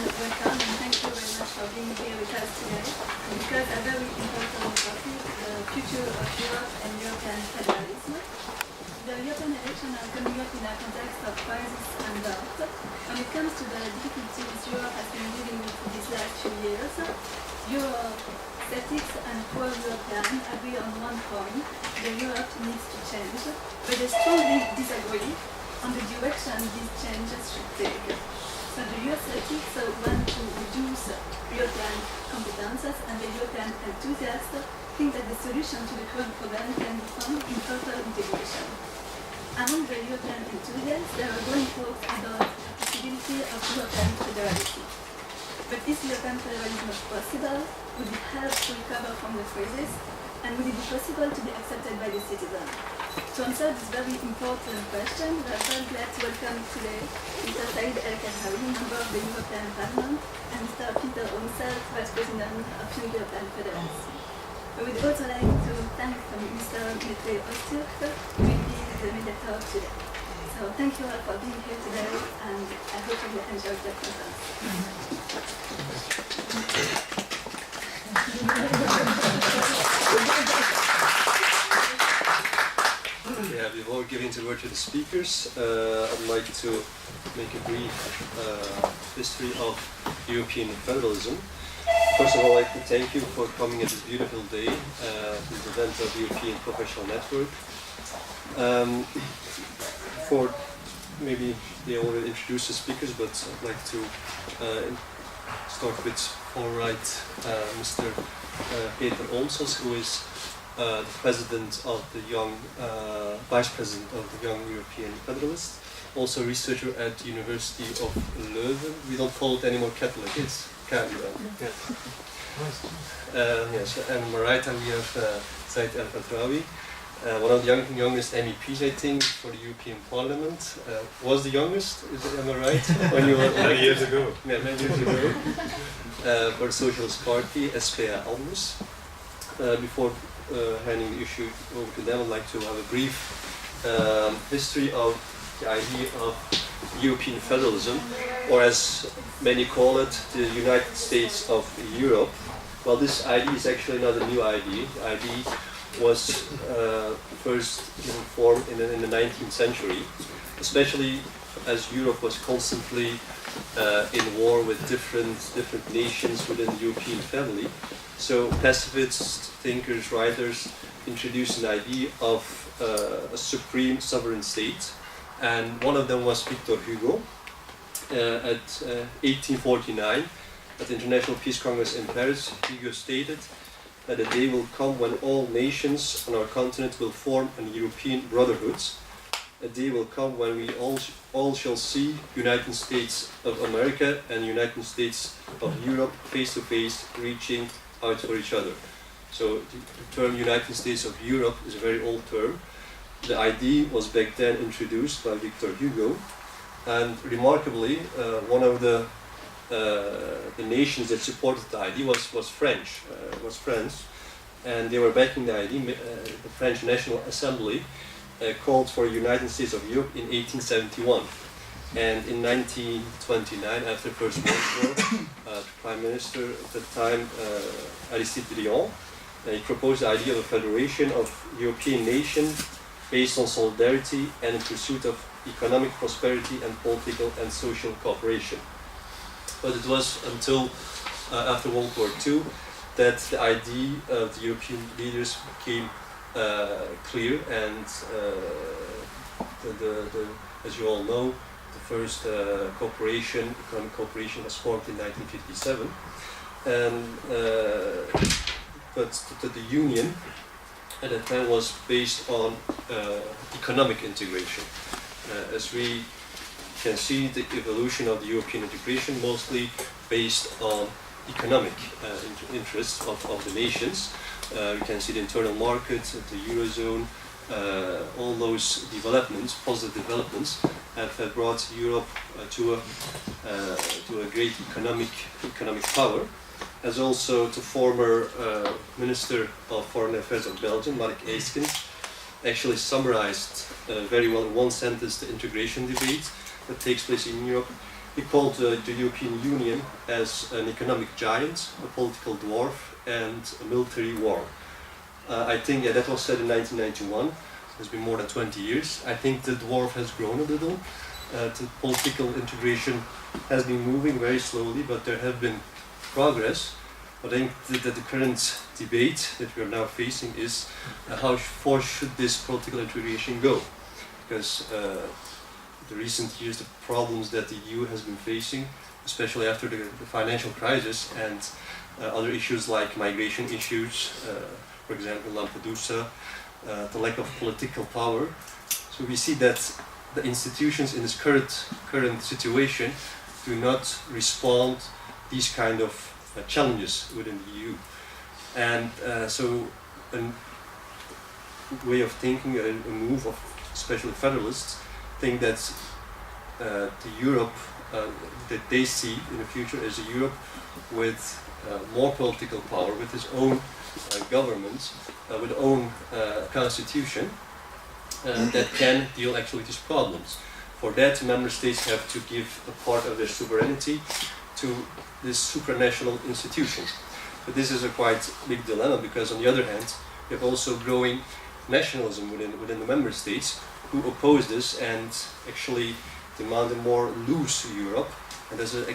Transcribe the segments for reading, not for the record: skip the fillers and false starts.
welcome and thank you very much for being here with us today. Because a very important topic, the future of Europe and European federalism. The European elections are coming up in a context of crisis and doubt. When it comes to the difficulties Europe has been dealing with these last few years, Eurosceptics and pro-European agree on one point: the Europe needs to change, but they strongly disagree on the direction these changes should take. So the Eurosceptics want to reduce European competences, and the European enthusiasts think that the solution to the current problem can be found in total integration. Among the European enthusiasts, there are growing talks about the possibility of European federalism. But is European federalism possible? Would it help to recover from the crisis? And would it be possible to be accepted by the citizens? To answer this very important question, we are very glad to welcome today Mr. Khadraoui, member of the European Parliament, and Mr. Peter Oomsels, Vice President of Young European Federalists. We would also like to thank Mr. Mete Öztürk, who will be the mediator today. So thank you all for being here today, and I hope you will enjoy the conference. Yeah, before giving the word to the speakers, I'd like to make a brief history of European federalism. First of all, I'd like to thank you for coming at this beautiful day to the event of the European Professional Network. For maybe they already introduced the speakers, but I'd like to start with Mr. Peter Oomsels, who is the president of the vice president of the Young European Federalists, also researcher at the University of Leuven. We don't call it anymore Catholic, it's Khadraoui. Yes, and on my right hand we have Khadraoui, one of the youngest MEPs, I think, for the European Parliament. Was the youngest, am I right? When you were many years ago. Yeah, many years ago. For the Socialist Party, Partij.Anders. Before handing the issue over to them, I'd like to have a brief history of the idea of European federalism, or as many call it, the United States of Europe. Well, this idea is actually not a new idea. The idea was first formed in the 19th century, especially as Europe was constantly in war with different nations within the European family. So pacifists, thinkers, writers introduced an idea of a supreme sovereign state, and one of them was Victor Hugo. At 1849, at the International Peace Congress in Paris, Hugo stated that a day will come when all nations on our continent will form an European brotherhood. A day will come when we all shall see United States of America and United States of Europe face to face, reaching out for each other. So the term United States of Europe is a very old term. The idea was back then introduced by Victor Hugo, and remarkably, one of the nations that supported the idea was France, and they were backing the idea. The French National Assembly called for a United States of Europe in 1871. And in 1929, after the First World War, the Prime Minister at the time, Aristide Briand, he proposed the idea of a federation of European nations based on solidarity and in pursuit of economic prosperity and political and social cooperation. But it was until after World War II that the idea of the European leaders became clear, and as you all know, the first economic cooperation was formed in 1957, and but the Union at that time was based on economic integration. As we can see, the evolution of the European integration mostly based on economic interests of the nations. You can see the internal market, the Eurozone, all those developments, positive developments, have brought Europe to a great economic power. As also the former Minister of Foreign Affairs of Belgium, Mark Eyskens, actually summarized very well in one sentence the integration debate that takes place in Europe. he called the European Union as an economic giant, a political dwarf, and a military war. I think that was said in 1991. It's been more than 20 years. I think the dwarf has grown a little. The political integration has been moving very slowly, but there have been progress. But I think that the current debate that we are now facing is how far should this political integration go? Because the recent years, the problems that the EU has been facing, especially after the financial crisis and other issues like migration issues, for example, Lampedusa, the lack of political power. So we see that the institutions in this current situation do not respond these kind of challenges within the EU. And so a way of thinking, a move of especially Federalists, think that the Europe that they see in the future is a Europe with more political power, with its own government, with its own constitution, that can deal actually with these problems. For that, member states have to give a part of their sovereignty to this supranational institution. But this is a quite big dilemma, because on the other hand, you have also growing nationalism within the member states who oppose this and actually demand a more loose Europe, and that's the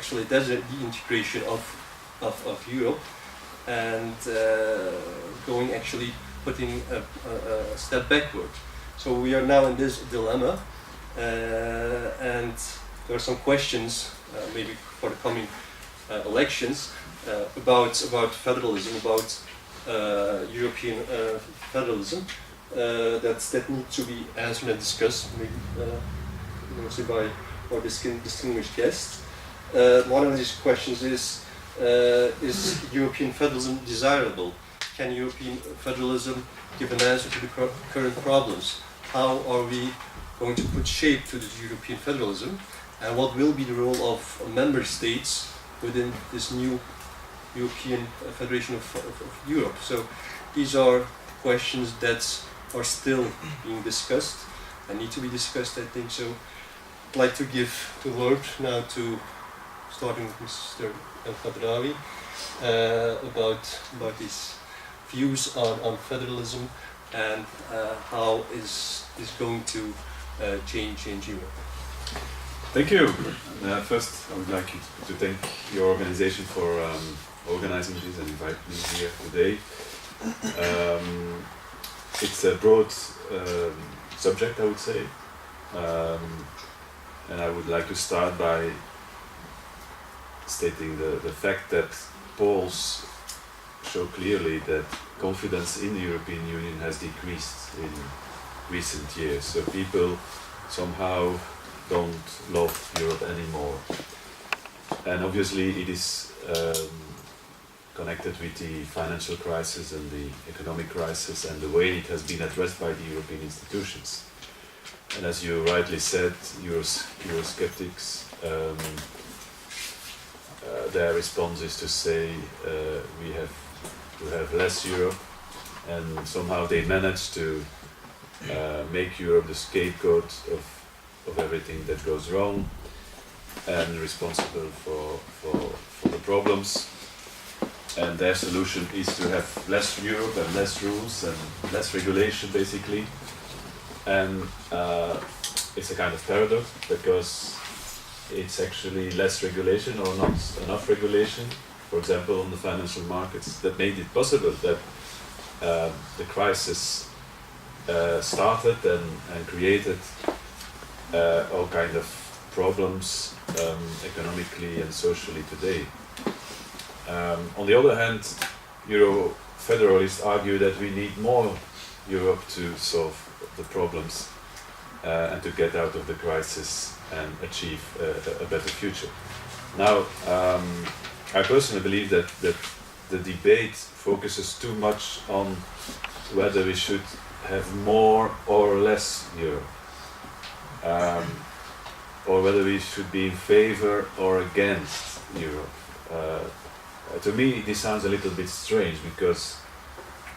integration of Europe, and putting a step backward. So we are now in this dilemma, and there are some questions maybe for the coming elections about federalism, about European federalism that need to be answered and discussed, maybe mostly by our distinguished guests. One of these questions is European federalism desirable? Can European federalism give an answer to the current problems? How are we going to put shape to this European federalism? And what will be the role of member states within this new European Federation of Europe? So these are questions that are still being discussed and need to be discussed, I think. So I'd like to give the word now to, starting with Mr. Khadraoui, about his views on federalism and how is this going to change Europe. Thank you. First, I would like to thank your organization for organizing this and inviting me here today. It's a broad subject, I would say, and I would like to start by stating the fact that polls show clearly that confidence in the European Union has decreased in recent years. So people somehow don't love Europe anymore. And obviously it is connected with the financial crisis and the economic crisis and the way it has been addressed by the European institutions. And as you rightly said, Eurosceptics, their response is to say we have to have less Europe, and somehow they manage to make Europe the scapegoat of everything that goes wrong and responsible for the problems. And their solution is to have less Europe and less rules and less regulation, basically. And it's a kind of paradox, because it's actually less regulation or not enough regulation, for example, on the financial markets, that made it possible that the crisis started and created all kind of problems economically and socially today. On the other hand, Euro-federalists argue that we need more Europe to solve the problems and to get out of the crisis and achieve a better future. Now, I personally believe that the debate focuses too much on whether we should have more or less Europe, or whether we should be in favor or against Europe. To me, this sounds a little bit strange, because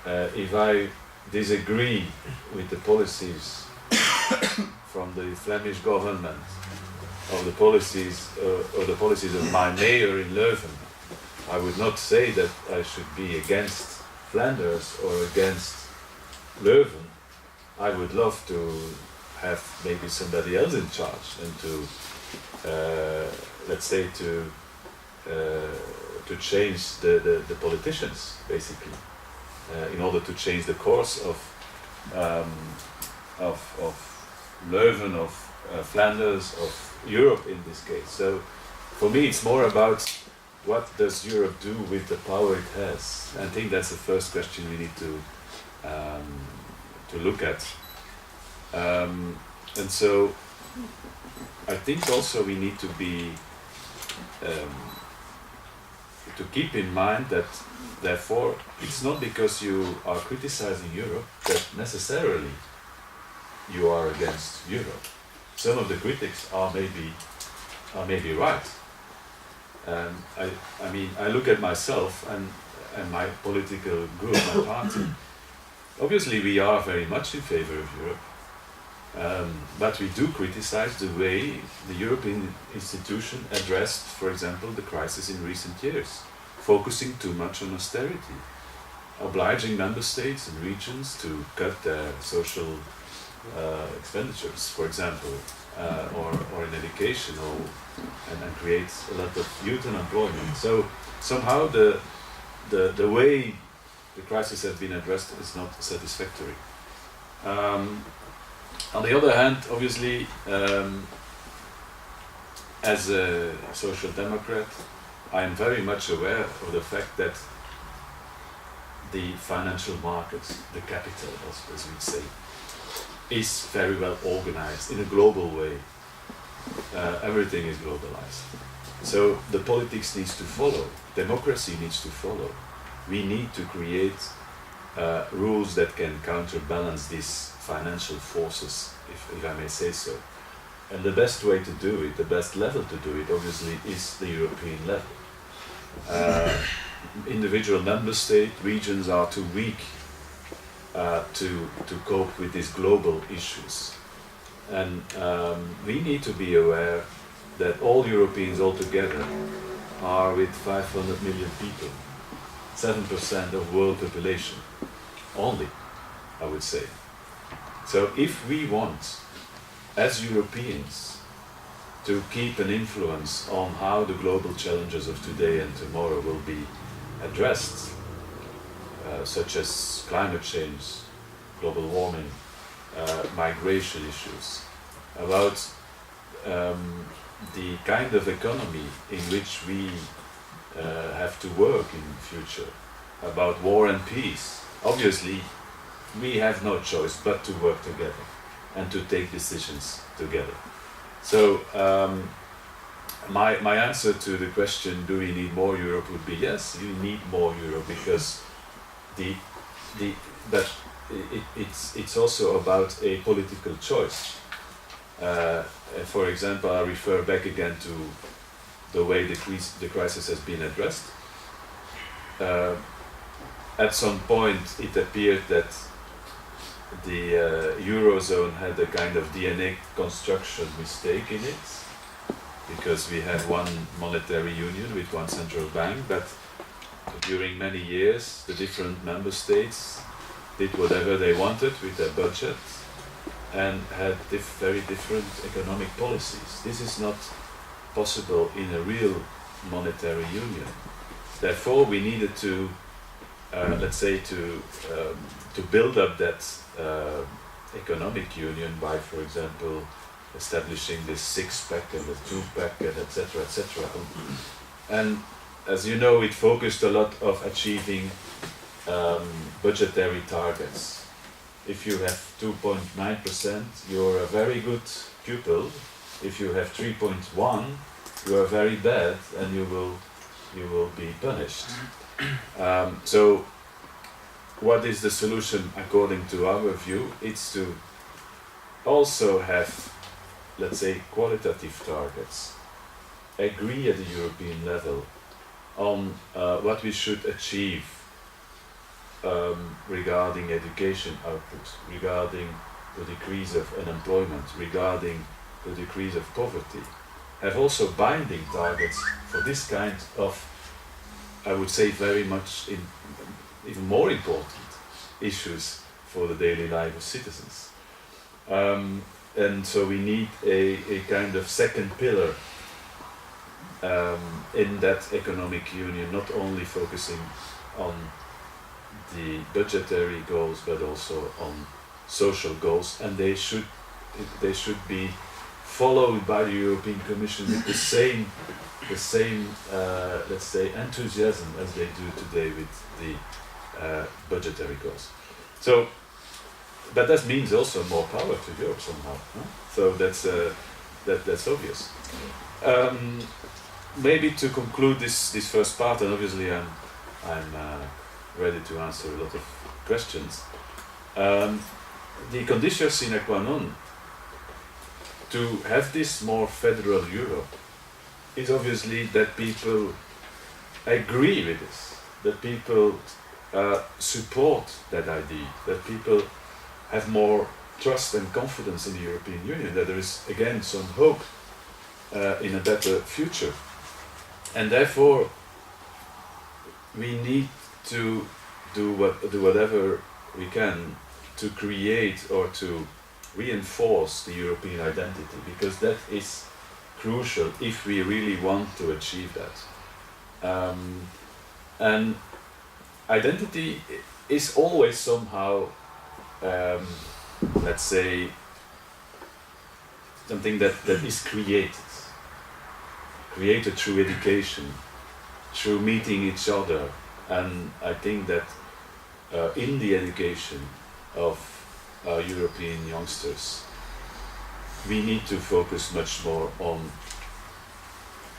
if I disagree with the policies from the Flemish government of the policies or the policies of my mayor in Leuven. I would not say that I should be against Flanders or against Leuven. I would love to have maybe somebody else in charge and to, let's say, to change the politicians, basically, in order to change the course of Leuven, of Flanders, of Europe in this case. So for me it's more about what does Europe do with the power it has. I think that's the first question we need to look at. And so I think also we need to be to keep in mind that therefore it's not because you are criticizing Europe that necessarily you are against Europe. Some of the critics are maybe right. I mean, I look at myself and my political group, my party. Obviously, we are very much in favor of Europe, but we do criticize the way the European institution addressed, for example, the crisis in recent years, focusing too much on austerity, obliging member states and regions to cut their social expenditures, for example, or in education, and create a lot of youth unemployment. So somehow the way the crisis has been addressed is not satisfactory. On the other hand, obviously, as a social democrat, I am very much aware of the fact that the financial markets, the capital, as we say, is very well organized in a global way. Everything is globalized. So the politics needs to follow, democracy needs to follow. We need to create rules that can counterbalance these financial forces, if I may say so. And the best way to do it, the best level to do it, obviously, is the European level. Individual member state regions are too weak to cope with these global issues. And we need to be aware that all Europeans altogether are with 500 million people, 7% of world population, only, I would say. So if we want, as Europeans, to keep an influence on how the global challenges of today and tomorrow will be addressed, such as climate change, global warming, migration issues, about the kind of economy in which we have to work in the future, about war and peace. Obviously, we have no choice but to work together and to take decisions together. So my answer to the question, do we need more Europe, would be yes, you need more Europe, because it's also about a political choice. For example, I refer back again to the way the crisis has been addressed. At some point, it appeared that the Eurozone had a kind of DNA construction mistake in it, because we had one monetary union with one central bank, but during many years the different member states did whatever they wanted with their budget and had very different economic policies. This is not possible in a real monetary union. Therefore, we needed to, let's say, to build up that economic union by, for example, establishing this six-pack and the two-pack and etc., etc. And as you know, it focused a lot of achieving budgetary targets. If you have 2.9%, you're a very good pupil. If you have 3.1, you are very bad, and you will be punished. So, what is the solution according to our view? It's to also have, let's say, qualitative targets. Agree at the European level on what we should achieve regarding education output, regarding the decrease of unemployment, regarding the decrease of poverty. have also binding targets for this kind of, I would say, very much even more important issues for the daily life of citizens. And so we need a kind of second pillar in that economic union, not only focusing on the budgetary goals but also on social goals, and they should be followed by the European Commission with the same let's say enthusiasm as they do today with the budgetary goals. So, but that means also more power to Europe somehow. Huh? So that's obvious. Maybe to conclude this first part, and obviously I'm ready to answer a lot of questions. The condition sine qua non to have this more federal Europe is obviously that people agree with this, that people support that idea, that people have more trust and confidence in the European Union, that there is again some hope in a better future. And therefore we need to do whatever we can to create or to reinforce the European identity, because that is crucial if we really want to achieve that. And identity is always somehow, let's say, something that is created through education, through meeting each other. And I think that in the education of European youngsters, we need to focus much more on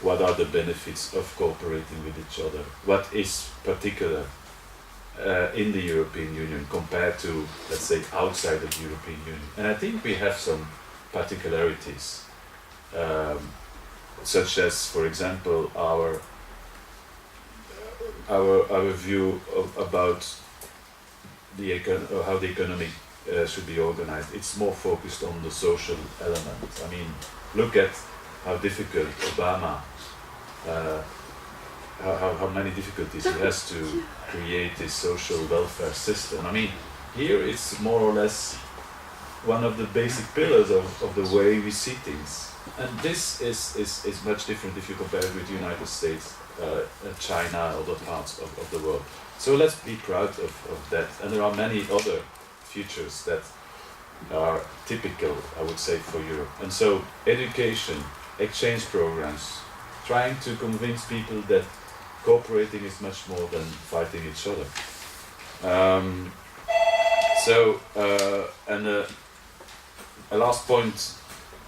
what are the benefits of cooperating with each other, what is particular in the European Union compared to, let's say, outside of the European Union. And I think we have some particularities, such as, for example, our view about how the economy should be organized. It's more focused on the social element. I mean, look at how difficult Obama, how many difficulties he has to create this social welfare system. I mean, here it's more or less one of the basic pillars of the way we see things. And this is much different if you compare it with the United States, China, other parts of the world. So let's be proud of that. And there are many other features that are typical, I would say, for Europe. And so education, exchange programs, trying to convince people that cooperating is much more than fighting each other. And a last point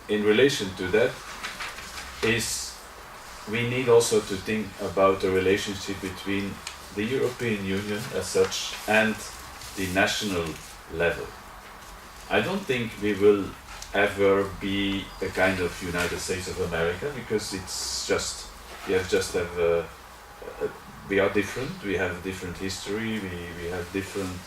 in relation to that is we need also to think about the relationship between the European Union as such and the national level. I don't think we will ever be a kind of United States of America, because it's just, we are different, we have different history, we have different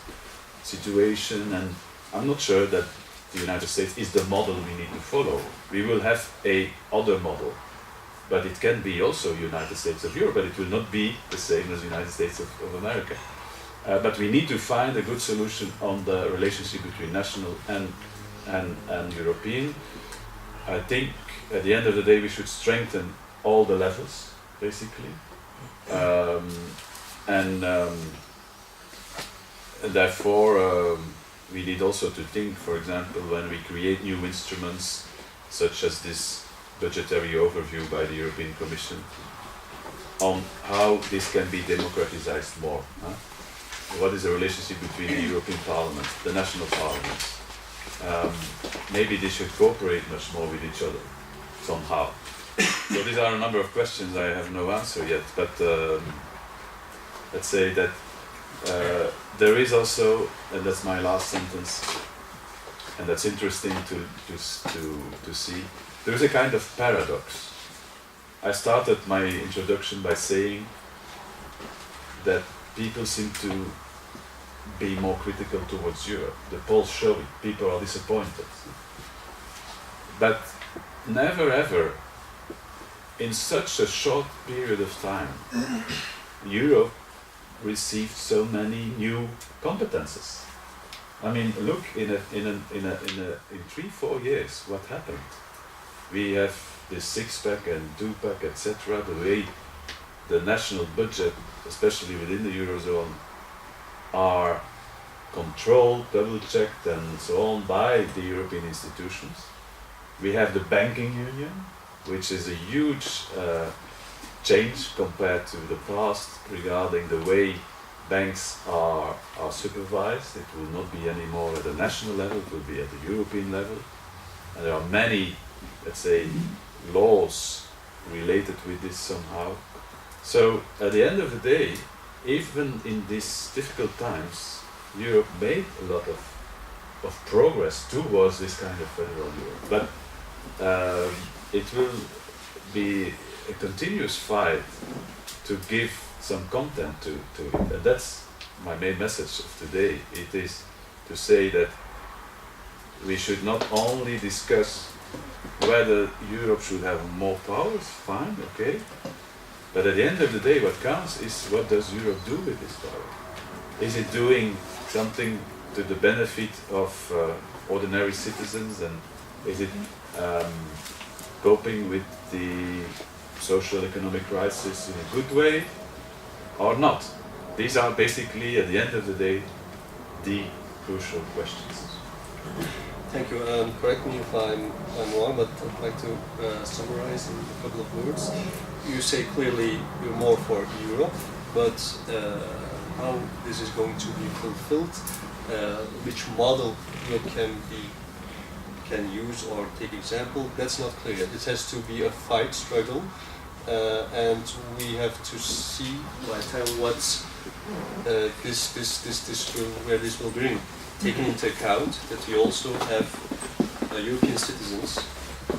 situation, and I'm not sure that the United States is the model we need to follow. We will have a other model, but it can be also United States of Europe, but it will not be the same as United States of America. But we need to find a good solution on the relationship between national and European. I think at the end of the day we should strengthen all the levels, basically. And therefore we need also to think, for example, when we create new instruments, such as this budgetary overview by the European Commission, on how this can be democratized more. What is the relationship between the European Parliament, the national parliaments? Maybe they should cooperate much more with each other, somehow. So these are a number of questions I have no answer yet, but let's say that there is also, and that's my last sentence, and that's interesting to see, there is a kind of paradox. I started my introduction by saying that people seem to be more critical towards Europe. The polls show it. People are disappointed. But never ever in such a short period of time, Europe received so many new competences. I mean, look, in 3-4 years, what happened? We have this 6-pack and 2-pack, etc. The way the national budget, especially within the Eurozone, are controlled, double-checked and so on by the European institutions. We have the banking union, which is a huge change compared to the past regarding the way banks are supervised. It will not be anymore at the national level, it will be at the European level. And there are many, let's say, laws related with this somehow. So at the end of the day, even in these difficult times, Europe made a lot of progress towards this kind of federal Europe. But it will be a continuous fight to give some content to it. And that's my main message of today. It is to say that we should not only discuss whether Europe should have more powers, fine, okay. But at the end of the day, what counts is what does Europe do with this power? Is it doing something to the benefit of ordinary citizens, and is it coping with the social economic crisis in a good way or not? These are basically, at the end of the day, the crucial questions. Thank you. Correct me if I'm wrong, but I'd like to summarize in a couple of words. You say clearly you're more for Europe, but how this is going to be fulfilled, which model Europe can use or take example, that's not clear yet. It has to be a fight, struggle, and we have to see by time what where this will bring. Taking into account that we also have European citizens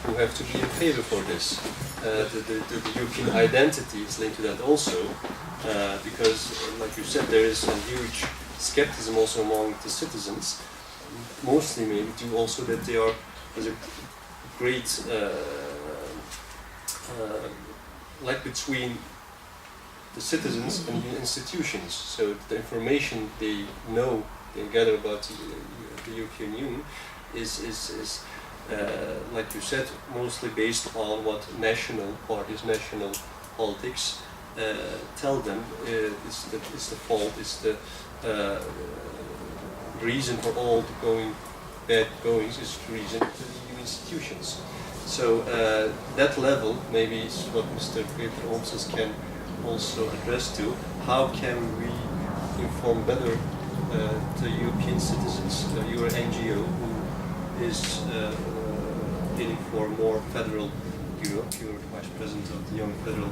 who have to be in favor for this. The European identity is linked to that also, because, like you said, there is a huge skepticism also among the citizens, mostly maybe due also that they are as a great like between the citizens and the institutions. So the information they know, they gather about the European Union is like you said, mostly based on what national parties, national politics tell them is the fault, is the reason for all the bad goings, is the reason for the EU institutions. So that level maybe is what Mr. Oomsels can also address to. How can we inform better the European citizens? Your NGO, who is aiming for more federal Europe, you're the Vice President of the Young Federal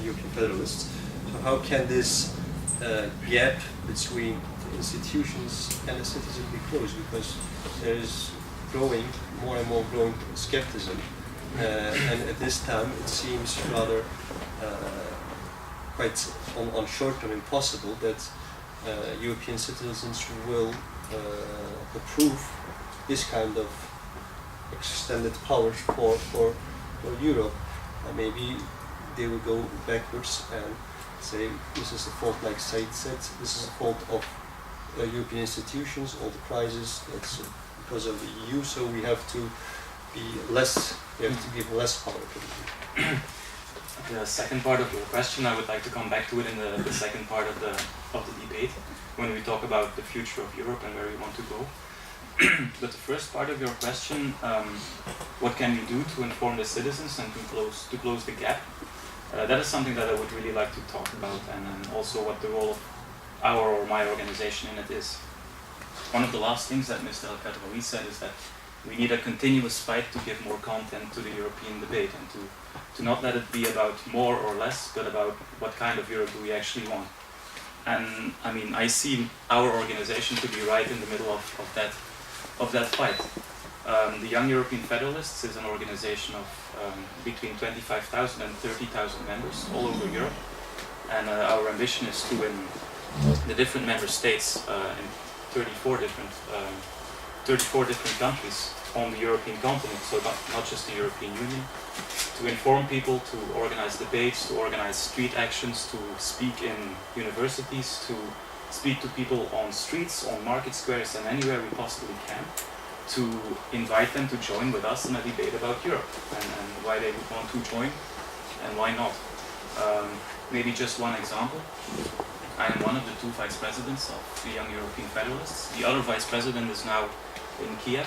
European Federalists. So how can this gap between the institutions and the citizens be closed? Because there is more and more growing skepticism, and at this time it seems rather quite on short term impossible that European citizens will approve this kind of extended powers for Europe. Maybe they will go backwards and say this is a fault, like Said said, this is a fault of European institutions, all the crises, that's because of the EU, so we have to give less power to the EU. The second part of your question, I would like to come back to it in the second part of the debate, when we talk about the future of Europe and where we want to go. But the first part of your question, what can we do to inform the citizens and to close the gap? That is something that I would really like to talk about, and also what the role of our or my organization in it is. One of the last things that Mr. Khadraoui said is that we need a continuous fight to give more content to the European debate, and to not let it be about more or less, but about what kind of Europe do we actually want. And I mean, I see our organization to be right in the middle of that fight. The Young European Federalists is an organization of between 25,000 and 30,000 members all over Europe, and our ambition is to, in the different member states, in 34 different countries, on the European continent, so not just the European Union, to inform people, to organize debates, to organize street actions, to speak in universities, to speak to people on streets, on market squares, and anywhere we possibly can, to invite them to join with us in a debate about Europe and why they would want to join and why not. Maybe just one example. I am one of the 2 vice presidents of the Young European Federalists. The other vice president is now in Kiev,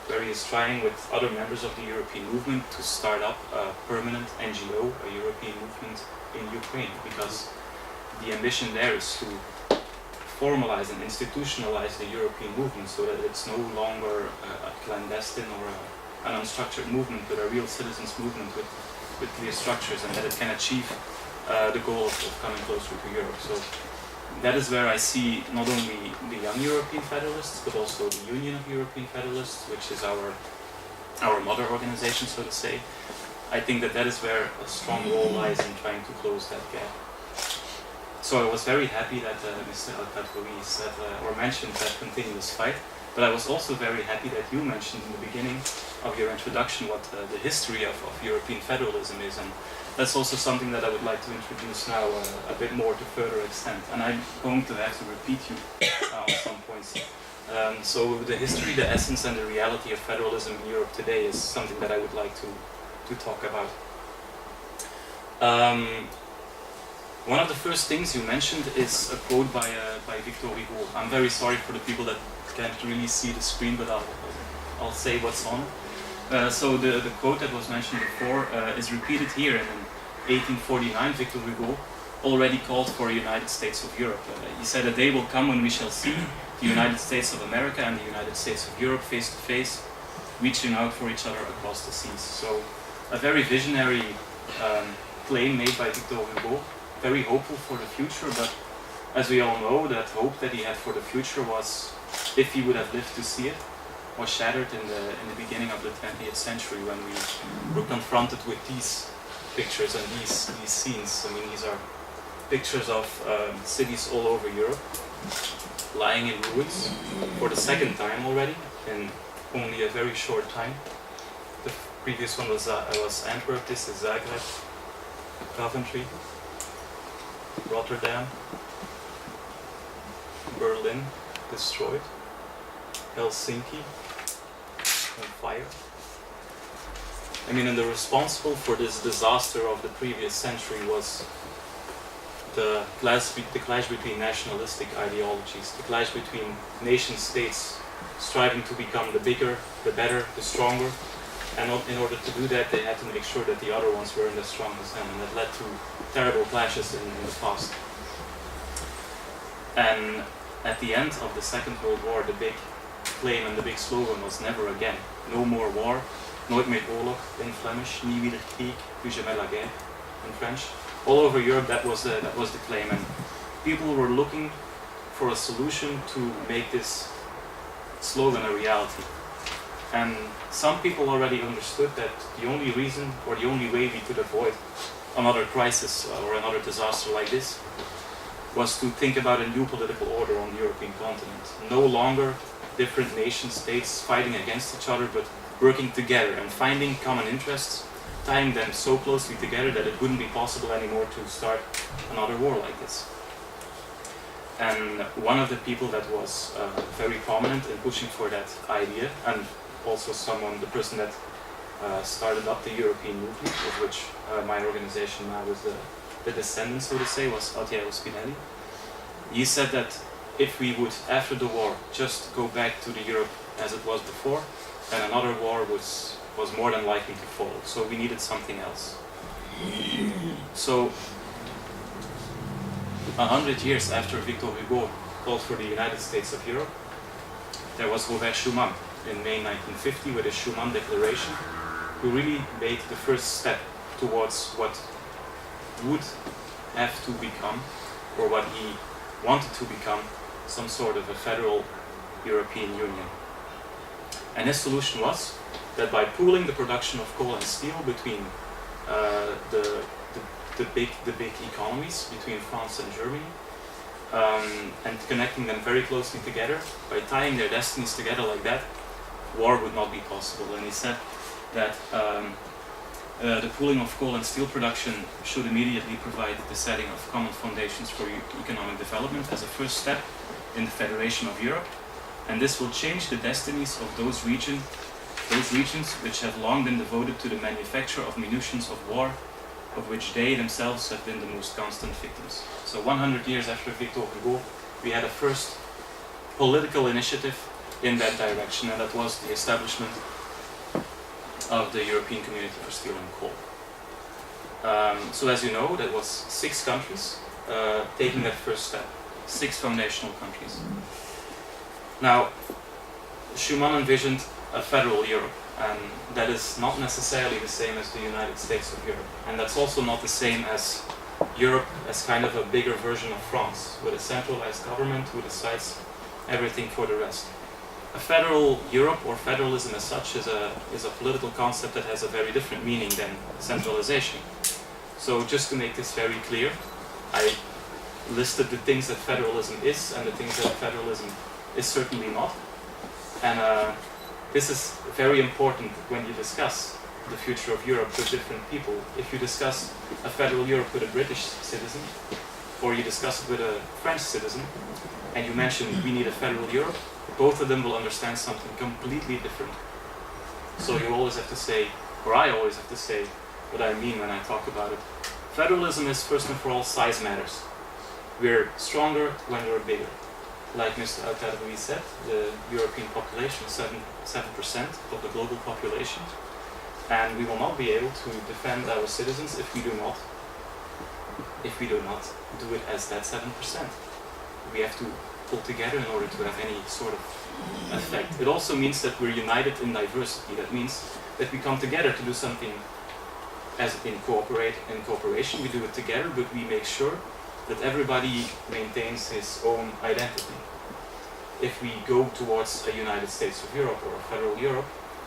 where he is trying with other members of the European movement to start up a permanent NGO, a European movement in Ukraine, because the ambition there is to formalize and institutionalize the European movement so that it's no longer a clandestine or an unstructured movement, but a real citizens movement with clear structures, and that it can achieve the goal of coming closer to Europe. So that is where I see not only the Young European Federalists, but also the Union of European Federalists, which is our mother organization, so to say. I think that is where a strong role lies in trying to close that gap. So I was very happy that Mr. Khadraoui said or mentioned that continuous fight, but I was also very happy that you mentioned in the beginning of your introduction what the history of European federalism is, and that's also something that I would like to introduce now a bit more to further extent, and I'm going to have to repeat you on some points. So the history, the essence and the reality of federalism in Europe today is something that I would like to talk about. One of the first things you mentioned is a quote by Victor Hugo. I'm very sorry for the people that can't really see the screen, but I'll say what's on. So the quote that was mentioned before is repeated here. And in 1849, Victor Hugo already called for a United States of Europe. He said, "A day will come when we shall see the United States of America and the United States of Europe face to face, reaching out for each other across the seas." So a very visionary claim made by Victor Hugo, very hopeful for the future, but as we all know, that hope that he had for the future was, if he would have lived to see it, was shattered in the beginning of the 20th century when we were confronted with these pictures and these scenes. I mean, these are pictures of cities all over Europe lying in ruins for the second time already in only a very short time. The previous one was Antwerp, this is Zagreb, Coventry, Rotterdam, Berlin destroyed, Helsinki on fire. I mean, and the responsible for this disaster of the previous century was the clash between nationalistic ideologies, the clash between nation states striving to become the bigger, the better, the stronger, and in order to do that they had to make sure that the other ones weren't as strong as them, and that led to terrible clashes in the past. And at the end of the Second World War, the big claim and the big slogan was never again. No more war, nooit meer oorlog in Flemish, nie wieder krieg, plus jamais la guerre in French. All over Europe that was the claim, and people were looking for a solution to make this slogan a reality. And some people already understood that the only reason or the only way we could avoid another crisis or another disaster like this was to think about a new political order on the European continent. No longer different nation states fighting against each other, but working together and finding common interests, tying them so closely together that it wouldn't be possible anymore to start another war like this. And one of the people that was very prominent in pushing for that idea, and also the person that started up the European movement, of which my organization now is the descendant, so to say, was Altiero Spinelli. He said that if we would, after the war, just go back to the Europe as it was before, then another war was more than likely to follow. So we needed something else. So 100 years after Victor Hugo called for the United States of Europe, there was Robert Schuman in May 1950 with his Schuman Declaration, who really made the first step towards what would have to become, or what he wanted to become, some sort of a federal European Union. And his solution was that by pooling the production of coal and steel between the big economies, between France and Germany, and connecting them very closely together, by tying their destinies together like that, war would not be possible. And he said that the pooling of coal and steel production should immediately provide the setting of common foundations for economic development as a first step in the Federation of Europe, and this will change the destinies of those regions which have long been devoted to the manufacture of munitions of war, of which they themselves have been the most constant victims. So 100 years after Victor Hugo, we had a first political initiative in that direction, and that was the establishment of the European Community for Steel and Coal. So as you know, that was 6 countries taking that first step, 6 foundational countries. Now, Schuman envisioned a federal Europe, and that is not necessarily the same as the United States of Europe, and that's also not the same as Europe as kind of a bigger version of France, with a centralized government who decides everything for the rest. A federal Europe, or federalism as such, is a political concept that has a very different meaning than centralization. So just to make this very clear, I listed the things that federalism is and the things that federalism is certainly not. And this is very important when you discuss the future of Europe with different people. If you discuss a federal Europe with a British citizen, or you discuss it with a French citizen, and you mention we need a federal Europe, both of them will understand something completely different. So you always have to say, or I always have to say, what I mean when I talk about it. Federalism is first and foremost size matters. We're stronger when we're bigger. Like Mr. Khadraoui said, the European population is 7% of the global population, and we will not be able to defend our citizens if we do not do it as that 7%. We have to pull together in order to have any sort of effect. It also means that we're united in diversity. That means that we come together to do something as in cooperation. We do it together, but we make sure that everybody maintains his own identity. If we go towards a United States of Europe or a federal Europe,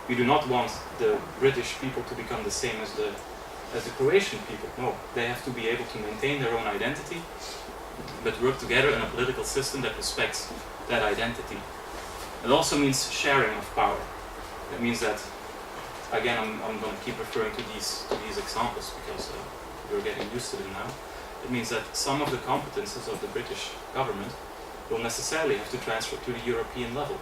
we do not want the British people to become the same as the Croatian people. No, they have to be able to maintain their own identity, but work together in a political system that respects that identity. It also means sharing of power. It means that, again, I'm going to keep referring to these examples because we're getting used to them now. It means that some of the competences of the British government will necessarily have to transfer to the European level.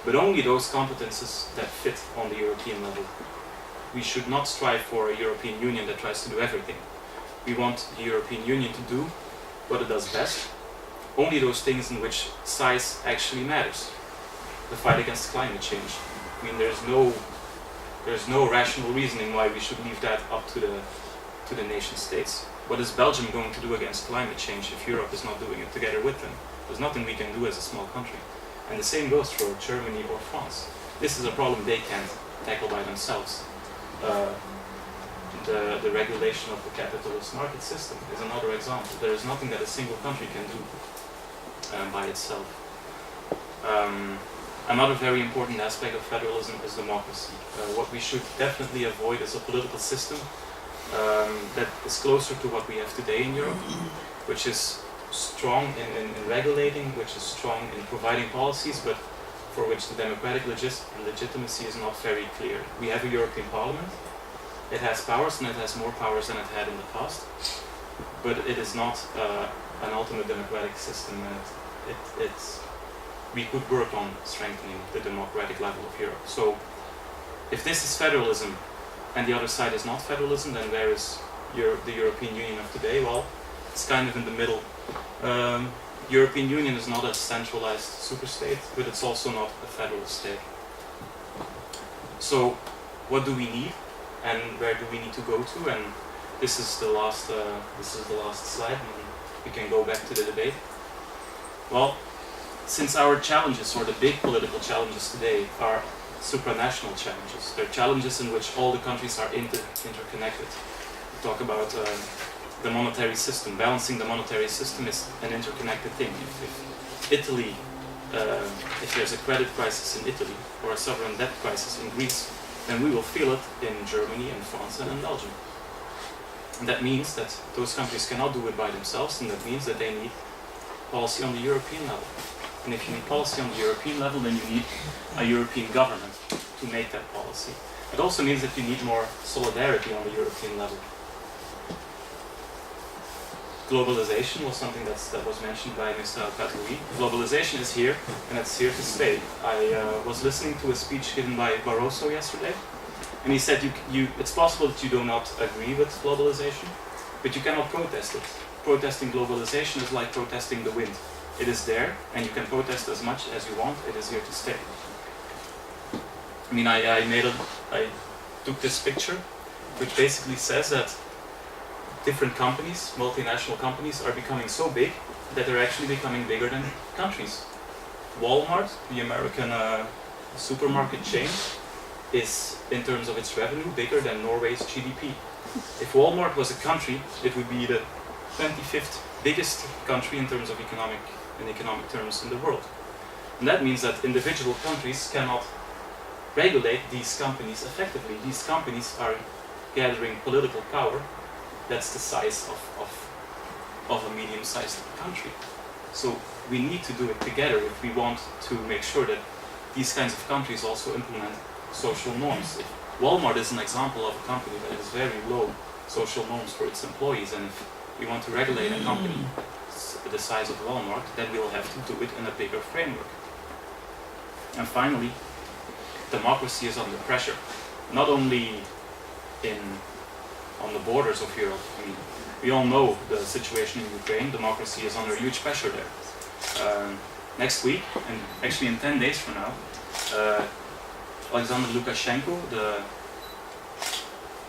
But only those competences that fit on the European level. We should not strive for a European Union that tries to do everything. We want the European Union to do what it does best, only those things in which size actually matters. The fight against climate change. I mean, there's no rational reasoning why we should leave that up to the nation states. What is Belgium going to do against climate change if Europe is not doing it together with them? There's nothing we can do as a small country. And the same goes for Germany or France. This is a problem they can't tackle by themselves. The regulation of the capitalist market system is another example. There is nothing that a single country can do by itself. Another very important aspect of federalism is democracy. What we should definitely avoid is a political system that is closer to what we have today in Europe, which is strong in regulating, which is strong in providing policies, but for which the democratic legitimacy is not very clear. We have a European Parliament. It has powers, and it has more powers than it had in the past, but it is not an ultimate democratic system, and we could work on strengthening the democratic level of Europe. So if this is federalism and the other side is not federalism, then where is the European Union of today? Well, it's kind of in the middle. European Union is not a centralized superstate, but it's also not a federal state. So what do we need, and where do we need to go to? And this is the last slide, and we can go back to the debate. Well, since our challenges, or the big political challenges today, are supranational challenges, they're challenges in which all the countries are interconnected. We talk about the monetary system. Balancing the monetary system is an interconnected thing. If Italy, if there's a credit crisis in Italy, or a sovereign debt crisis in Greece, then we will feel it in Germany and France and in Belgium. And that means that those countries cannot do it by themselves, and that means that they need policy on the European level. And if you need policy on the European level, then you need a European government to make that policy. It also means that you need more solidarity on the European level. Globalization was something that was mentioned by Mr. Khadraoui. Globalization is here, and it's here to stay. I was listening to a speech given by Barroso yesterday, and he said it's possible that you do not agree with globalization, but you cannot protest it. Protesting globalization is like protesting the wind. It is there, and you can protest as much as you want. It is here to stay. I mean, I took this picture, which basically says that different companies, multinational companies, are becoming so big that they're actually becoming bigger than countries. Walmart, the American supermarket chain, is, in terms of its revenue, bigger than Norway's GDP. If Walmart was a country, it would be the 25th biggest country in terms of economic terms in the world. And that means that individual countries cannot regulate these companies effectively. These companies are gathering political power that's the size of a medium-sized country. So we need to do it together if we want to make sure that these kinds of countries also implement social norms. If Walmart is an example of a company that has very low social norms for its employees, and if we want to regulate a company the size of Walmart, then we'll have to do it in a bigger framework. And finally, democracy is under pressure, not only on the borders of Europe. I mean, we all know the situation in Ukraine. Democracy is under huge pressure there. Next week, and actually in 10 days from now, Alexander Lukashenko, the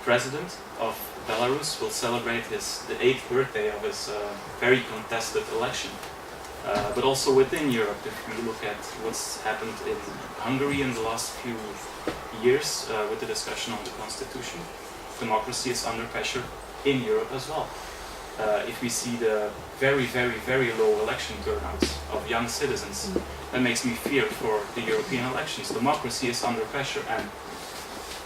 president of Belarus, will celebrate the 8th birthday of his very contested election. But also within Europe, if we look at what's happened in Hungary in the last few years with the discussion on the constitution, democracy is under pressure in Europe as well. If we see the very, very, very low election turnouts of young citizens, that makes me fear for the European elections. Democracy is under pressure, and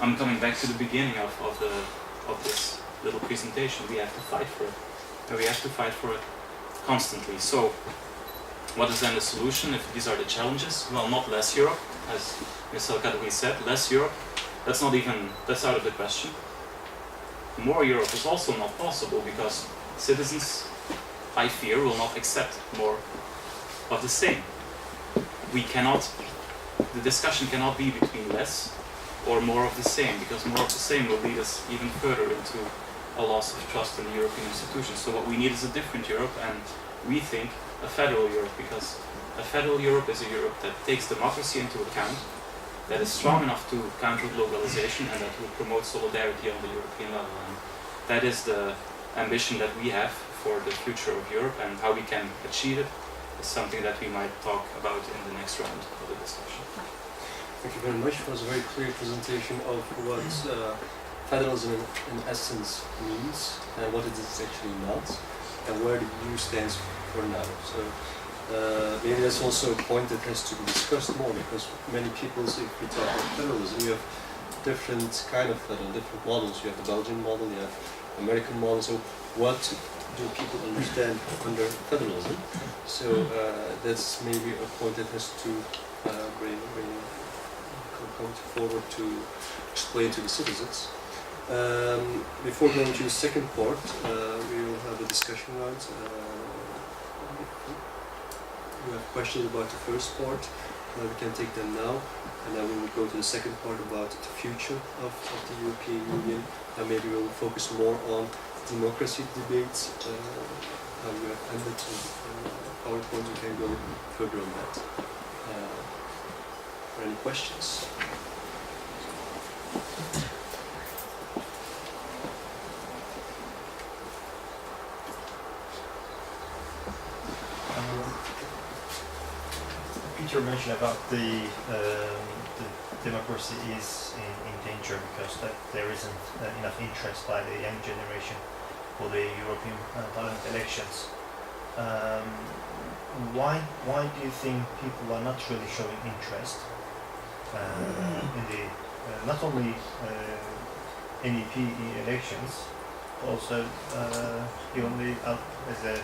I'm coming back to the beginning of this little presentation. We have to fight for it, and we have to fight for it constantly. So, what is then the solution if these are the challenges? Well, not less Europe, as Mr. Khadraoui said. Less Europe, that's out of the question. More Europe is also not possible because citizens, I fear, will not accept more of the same. The discussion cannot be between less or more of the same, because more of the same will lead us even further into a loss of trust in the European institutions. So what we need is a different Europe, and we think a federal Europe, because a federal Europe is a Europe that takes democracy into account, that is strong enough to counter globalization, and that will promote solidarity on the European level. And that is the ambition that we have for the future of Europe, and how we can achieve it is something that we might talk about in the next round of the discussion. Thank you very much. It was a very clear presentation of what federalism in essence means, and what it is actually not, and where the EU stands for now. So maybe that's also a point that has to be discussed more, because many people, if we talk about federalism, you have different kind of federal, different models. You have the Belgian model, you have American model. So what do people understand under federalism? So that's maybe a point that has to come forward to explain to the citizens. Before going to the second part, we will have a discussion round. You have questions about the first part, we can take them now, and then we will go to the second part about the future of the European Union, and maybe we will focus more on democracy debates, how we have ended PowerPoint. We can go further on that. Any questions? Peter mentioned about the democracy is in danger because that there isn't enough interest by the young generation for the European Parliament elections. Why do you think people are not really showing interest in the not only MEP elections, also even as a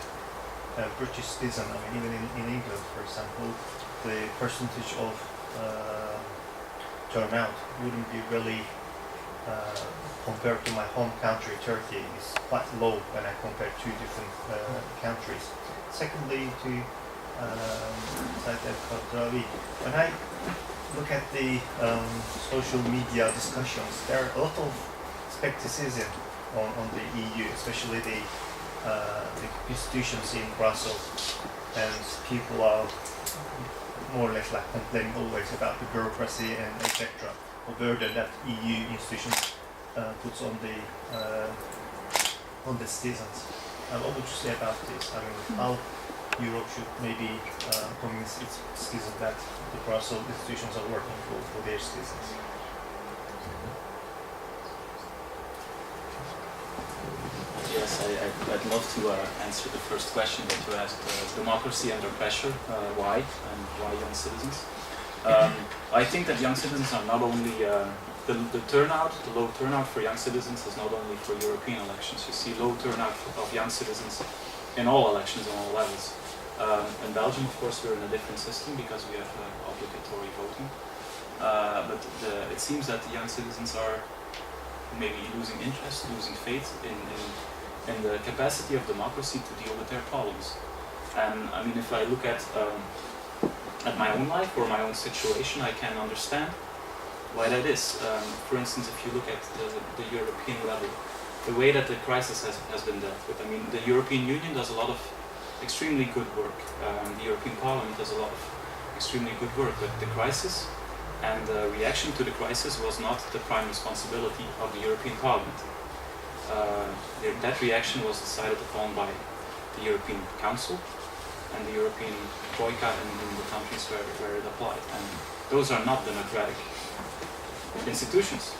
British citizen, I mean, even in England, for example, the percentage of turnout wouldn't be really, compared to my home country, Turkey, is quite low when I compare two different countries. Secondly, to Khadraoui, when I look at the social media discussions, there are a lot of skepticism on the EU, especially the institutions in Brussels, and people are more or less like complaining always about the bureaucracy and etc. The burden that EU institutions puts on the citizens. What would you say about this? I mean, how Europe should maybe convince its citizens that the Brussels institutions are working for their citizens? Yes, I'd love to answer the first question that you asked. Democracy under pressure, why, and why young citizens? I think that young citizens are not only, the low turnout for young citizens is not only for European elections. You see low turnout of young citizens in all elections on all levels. In Belgium, of course, we're in a different system because we have obligatory voting. But it seems that the young citizens are maybe losing interest, losing faith in the capacity of democracy to deal with their problems. And I mean, if I look at my own life or my own situation, I can understand why that is. For instance, if you look at the European level, the way that the crisis has been dealt with. I mean, the European Union does a lot of extremely good work. The European Parliament does a lot of extremely good work, but the crisis and the reaction to the crisis was not the prime responsibility of the European Parliament. That reaction was decided upon by the European Council and the European Troika in the countries where it applied. And those are not democratic institutions.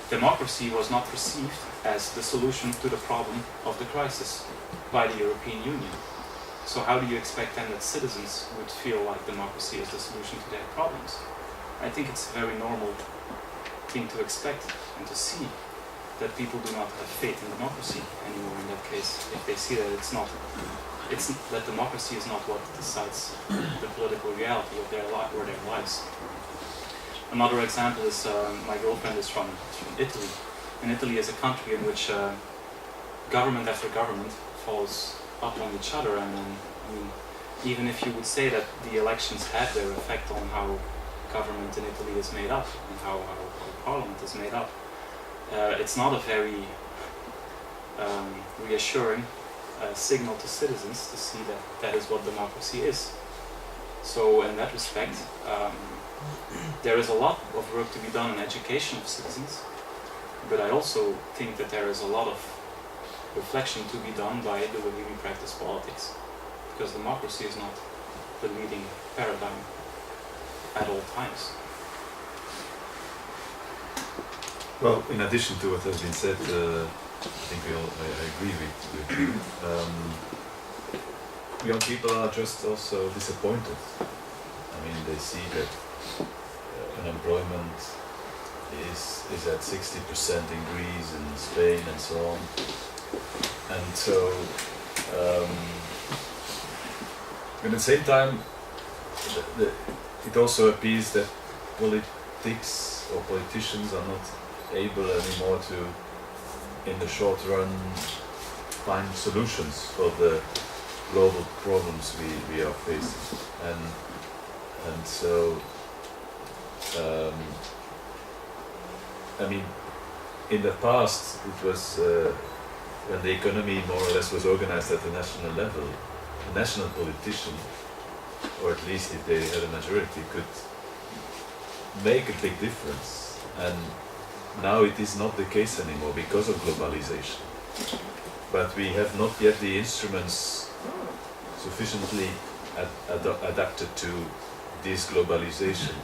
Democracy was not perceived as the solution to the problem of the crisis by the European Union. So how do you expect then that citizens would feel like democracy is the solution to their problems? I think it's a very normal thing to expect and to see that people do not have faith in democracy anymore in that case. If they see that that democracy is not what decides the political reality of their life or their lives. Another example is my girlfriend is from Italy. And Italy is a country in which government after government falls up on each other. And I mean, even if you would say that the elections have their effect on how government in Italy is made up and how parliament is made up, it's not a very reassuring signal to citizens to see that that is what democracy is. So in that respect, there is a lot of work to be done in education of citizens, but I also think that there is a lot of reflection to be done by the way we practice politics, because democracy is not the leading paradigm at all times. Well, in addition to what has been said, I think I agree with you. Young people are just also disappointed. I mean, they see that unemployment is at 60% in Greece and Spain and so on. And so, at the same time, it also appears that politics or politicians are not able anymore to, in the short run, find solutions for the global problems we are facing. And so, I mean, in the past, it was when the economy more or less was organized at the national level, the national politician, or at least if they had a majority, could make a big difference. And now it is not the case anymore because of globalization. But we have not yet the instruments sufficiently adapted to this globalization.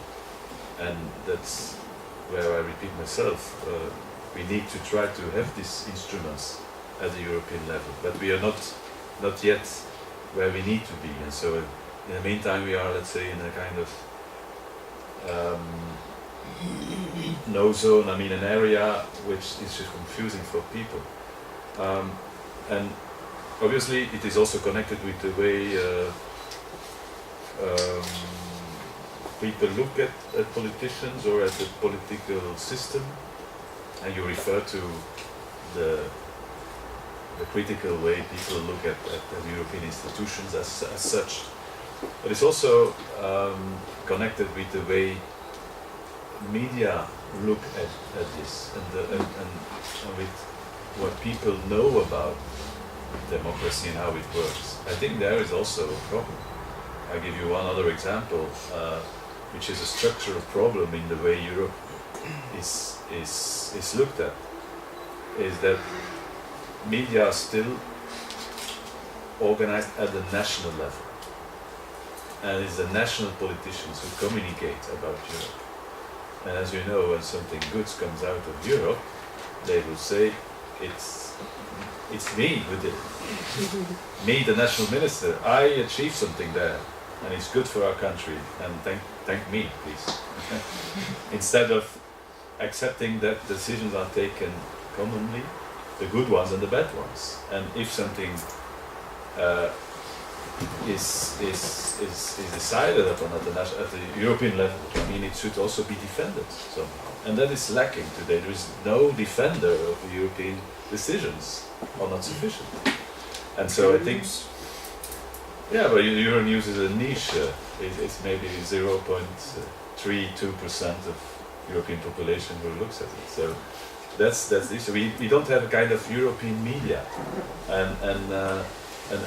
And that's where I repeat myself, we need to try to have these instruments at the European level, but we are not yet where we need to be. And so in the meantime we are, let's say, in a kind of no zone, I mean an area which is just confusing for people. And obviously it is also connected with the way people look at politicians or at the political system, and you refer to the critical way people look at the European institutions as such. But it's also connected with the way media look at this and with what people know about democracy and how it works. I think there is also a problem. I'll give you one other example, which is a structural problem in the way Europe is looked at, is that media are still organized at the national level. And it's the national politicians who communicate about Europe. And as you know, when something good comes out of Europe, they will say, it's me who did it. Me, the national minister, I achieved something there, and it's good for our country, and thank me, please. Instead of accepting that decisions are taken commonly, the good ones and the bad ones. And if something is decided upon at the European level, I mean, it should also be defended somehow. And that is lacking today. There is no defender of the European decisions, or not sufficient. And so I think, yeah, but Euronews is a niche. It's maybe 0.32% of European population who looks at it. So that's the issue. We don't have a kind of European media, and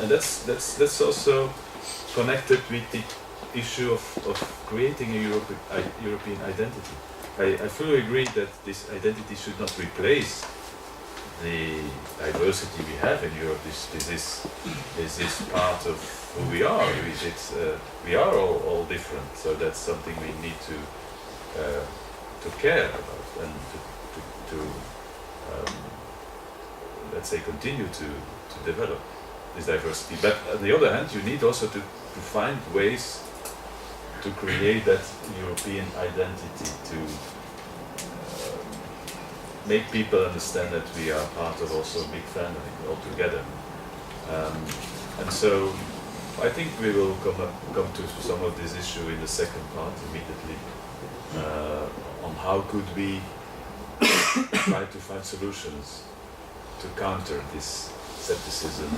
that's also connected with the issue of creating a European identity. I fully agree that this identity should not replace the diversity we have in Europe. Is this part of who we are? We are all different, so that's something we need to care about and to let's say continue to develop this diversity. But on the other hand, you need also to find ways to create that European identity, to make people understand that we are part of also a big family altogether. And so I think we will come to some of this issue in the second part immediately, on how could we try to find solutions to counter this skepticism.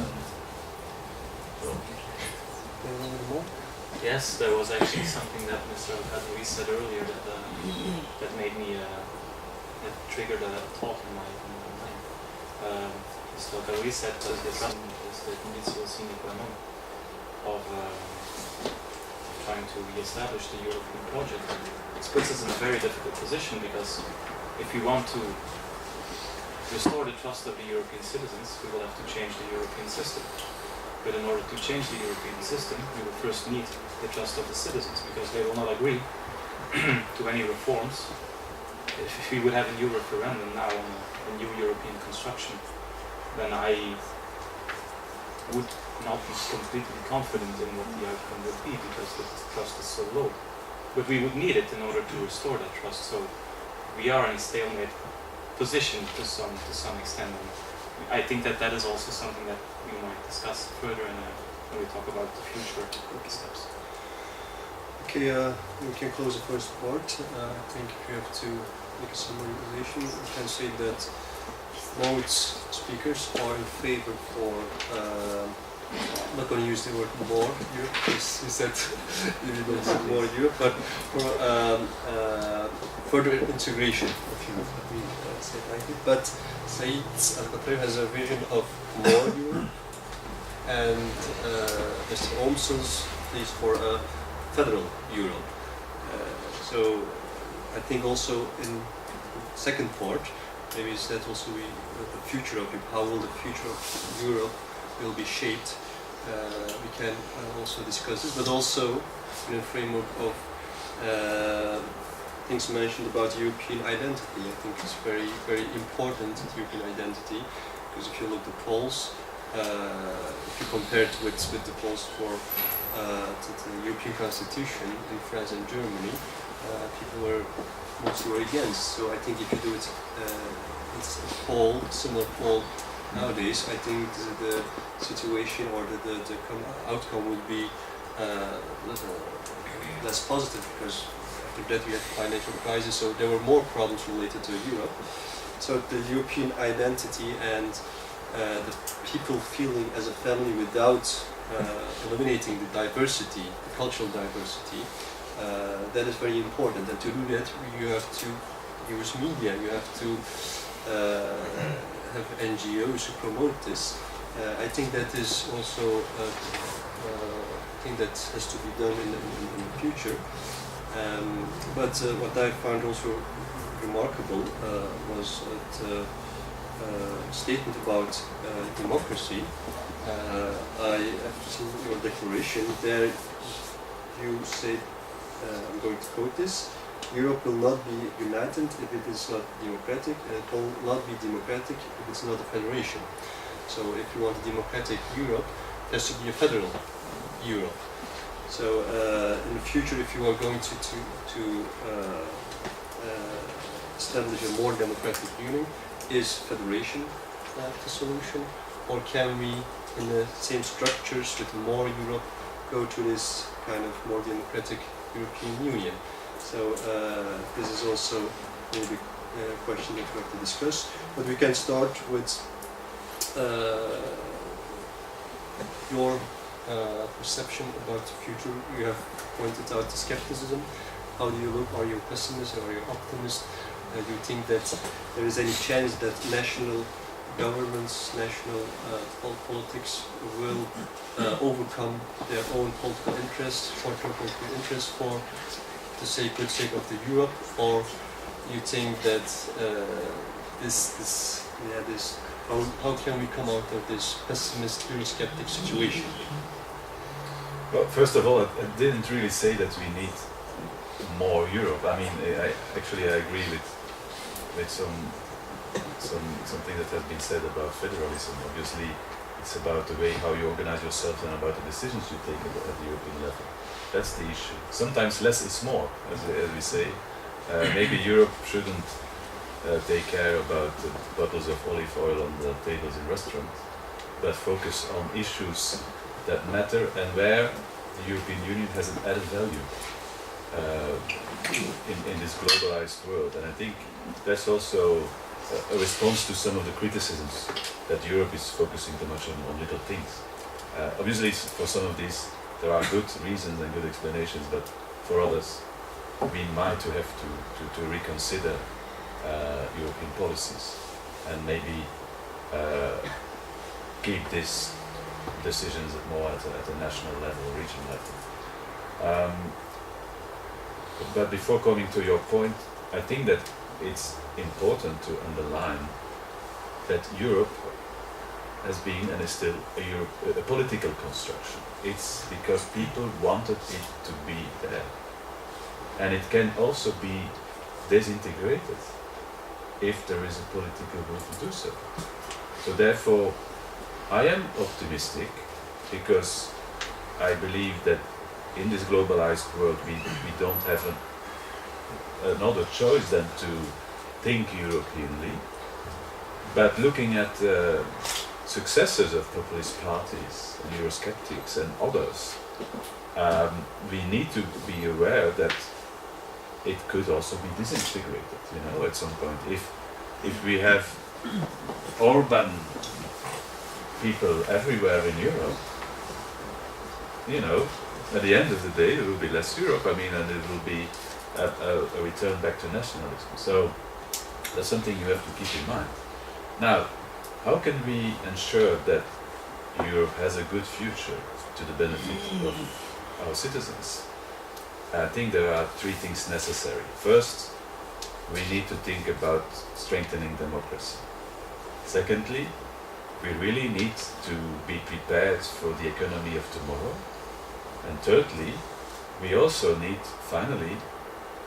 Yes, there was actually something that Mr. Khadraoui said earlier that made me that triggered a thought in my mind. Mr. Khadraoui said that the condition sine qua non of trying to re-establish the European project. This puts us in a very difficult position, because if we want to restore the trust of the European citizens, we will have to change the European system. But in order to change the European system, we will first need the trust of the citizens, because they will not agree to any reforms. If we would have a new referendum now on a new European construction, then I would not be completely confident in what the outcome would be, because the trust is so low. But we would need it in order to restore that trust. So we are in a stalemate position to some extent. And I think that is also something that we might discuss further when we talk about the future steps. Okay, we can close the first part. I think if you have to make a summarization, we can say that most speakers are in favor for, I'm not going to use the word more Europe, because you said you don't say more Europe, but for further integration of Europe, let me say it like it. But Said Al-Khadraoui has a vision of more Europe, and Mr. Oomsels is for a federal Europe. So I think also in the second part, maybe it's that also the future of it, how will the future of Europe will be shaped. We can also discuss this, but also in a framework of things mentioned about European identity. I think it's very, very important, European identity, because if you look at the polls, if you compare it with the polls for the European Constitution in France and Germany, people were mostly against. So I think if you do it, it's a poll, similar poll nowadays, I think the situation or the outcome would be less positive, because after that we had the financial crisis, so there were more problems related to Europe. So the European identity and the people feeling as a family without eliminating the diversity, the cultural diversity, that is very important. And to do that, you have to use media, you have to have NGOs who promote this. I think that is also a thing that has to be done in the future. But what I found also remarkable was the statement about democracy. I have seen your declaration. There you say, I'm going to quote this: Europe will not be united if it is not democratic, and it will not be democratic if it's not a federation. So if you want a democratic Europe, it has to be a federal Europe. So in the future, if you are going to establish a more democratic union, is federation the solution, or can we, in the same structures with more Europe, go to this kind of more democratic European Union? So this is also maybe a question that we have to discuss. But we can start with your perception about the future. You have pointed out the skepticism. How do you look? Are you a pessimist or are you an optimist? Do you think that there is any chance that national governments, national politics will overcome their own political interests, short-term political interests, for the good sake of the Europe? Or you think that how can we come out of this pessimist, Eurosceptic situation? Well, first of all, I didn't really say that we need more Europe. I mean, I agree with something that has been said about federalism. Obviously, it's about the way how you organize yourself and about the decisions you take at the European level. That's the issue. Sometimes less is more, as we say. Maybe Europe shouldn't take care about the bottles of olive oil on the tables in restaurants, but focus on issues that matter and where the European Union has an added value in this globalized world. And I think that's also a response to some of the criticisms that Europe is focusing too much on little things. Obviously, for some of these, there are good reasons and good explanations, but for others, we might have to reconsider European policies and maybe keep these decisions more at a national level, regional level. But before coming to your point, I think that it's important to underline that Europe has been and is still a political construction. It's because people wanted it to be there. And it can also be disintegrated if there is a political will to do so. So therefore, I am optimistic because I believe that in this globalized world we don't have another choice than to think Europeanly. But looking at successors of populist parties, and Eurosceptics and others, we need to be aware that it could also be disintegrated, at some point. If we have Orban people everywhere in Europe, at the end of the day there will be less Europe, and it will be a return back to nationalism. So that's something you have to keep in mind. Now, how can we ensure that Europe has a good future to the benefit of our citizens? I think there are three things necessary. First, we need to think about strengthening democracy. Secondly, we really need to be prepared for the economy of tomorrow. And thirdly, we also need, finally,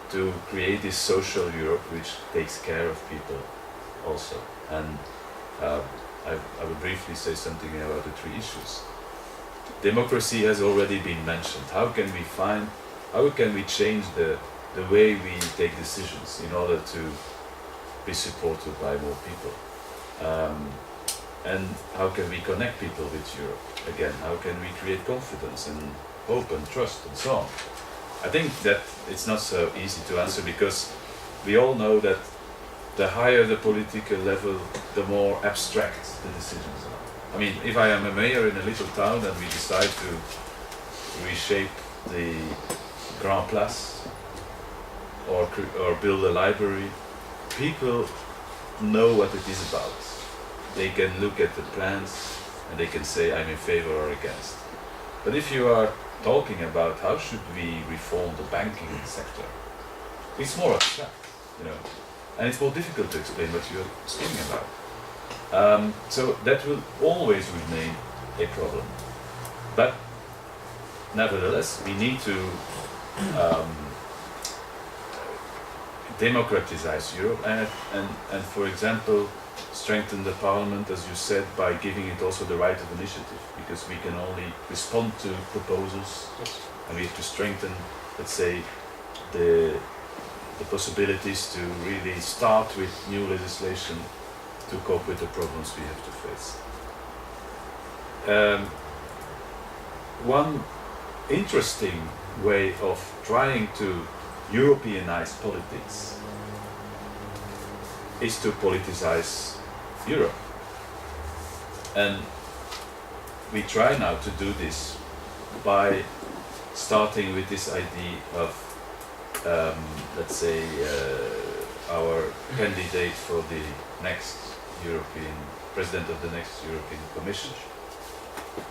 to create this social Europe which takes care of people also. And I will briefly say something about the three issues. Democracy has already been mentioned. How can we change the way we take decisions in order to be supported by more people? And how can we connect people with Europe? Again, how can we create confidence and hope and trust and so on? I think that it's not so easy to answer because we all know that the higher the political level, the more abstract the decisions are. I mean, if I am a mayor in a little town and we decide to reshape the Grand Place or build a library, people know what it is about. They can look at the plans and they can say I'm in favor or against. But if you are talking about how should we reform the banking sector, it's more abstract, you know, and it's more difficult to explain what you're speaking about. So that will always remain a problem. But nevertheless, we need to democratize Europe and for example, strengthen the parliament, as you said, by giving it also the right of initiative, because we can only respond to proposals and we have to strengthen, let's say, the possibilities to really start with new legislation to cope with the problems we have to face. One interesting way of trying to Europeanize politics is to politicize Europe. And we try now to do this by starting with this idea of, let's say, our candidate for the next president of the next European Commission.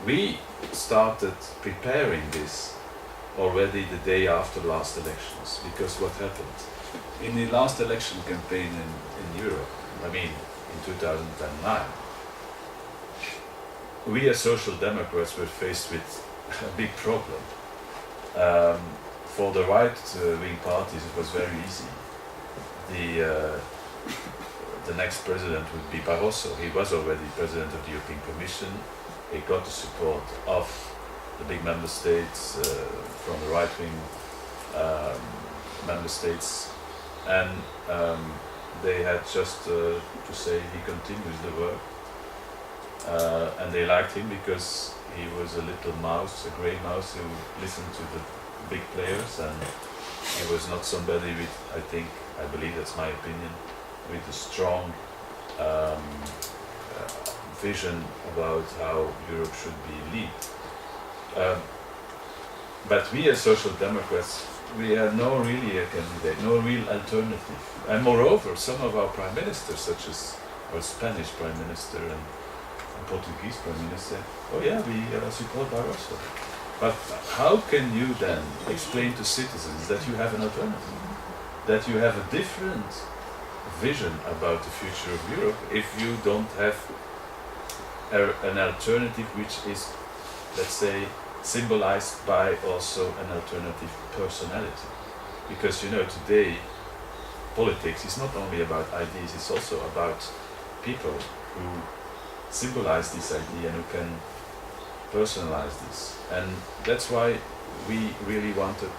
We started preparing this already the day after last elections, because what happened? In the last election campaign in Europe, I mean in 2009, we as Social Democrats were faced with a big problem. For the right-wing parties it was very easy. The next president would be Barroso. He was already president of the European Commission. He got the support of the big member states, from the right-wing member states, and they had just to say he continues the work, and they liked him because he was a little mouse, a grey mouse who listened to the big players, and he was not somebody with, I believe that's my opinion, with a strong vision about how Europe should be led. But we as Social Democrats, we are no really a candidate, no real alternative. And moreover, some of our prime ministers, such as our Spanish prime minister and Portuguese prime minister, oh yeah, we support Barroso. But how can you then explain to citizens that you have an alternative, that you have a different vision about the future of Europe if you don't have an alternative which is, let's say, symbolized by also an alternative personality? Because you know, today politics is not only about ideas, it's also about people who symbolize this idea and who can personalize this. And that's why we really wanted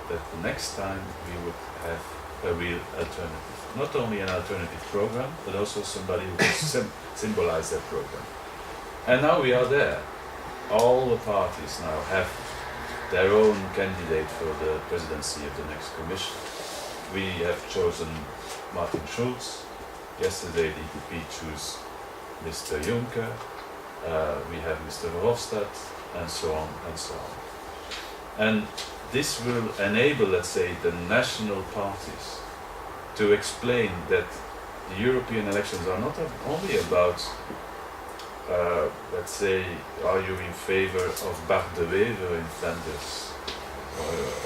that the next time we would have a real alternative. Not only an alternative program, but also somebody who can symbolize that program. And now we are there. All the parties now have their own candidate for the presidency of the next Commission. We have chosen Martin Schulz. Yesterday the EPP chose Mr. Juncker. We have Mr. Verhofstadt, and so on and so on. And this will enable, let's say, the national parties to explain that the European elections are not only about, let's say, are you in favor of Bart de Wever in Flanders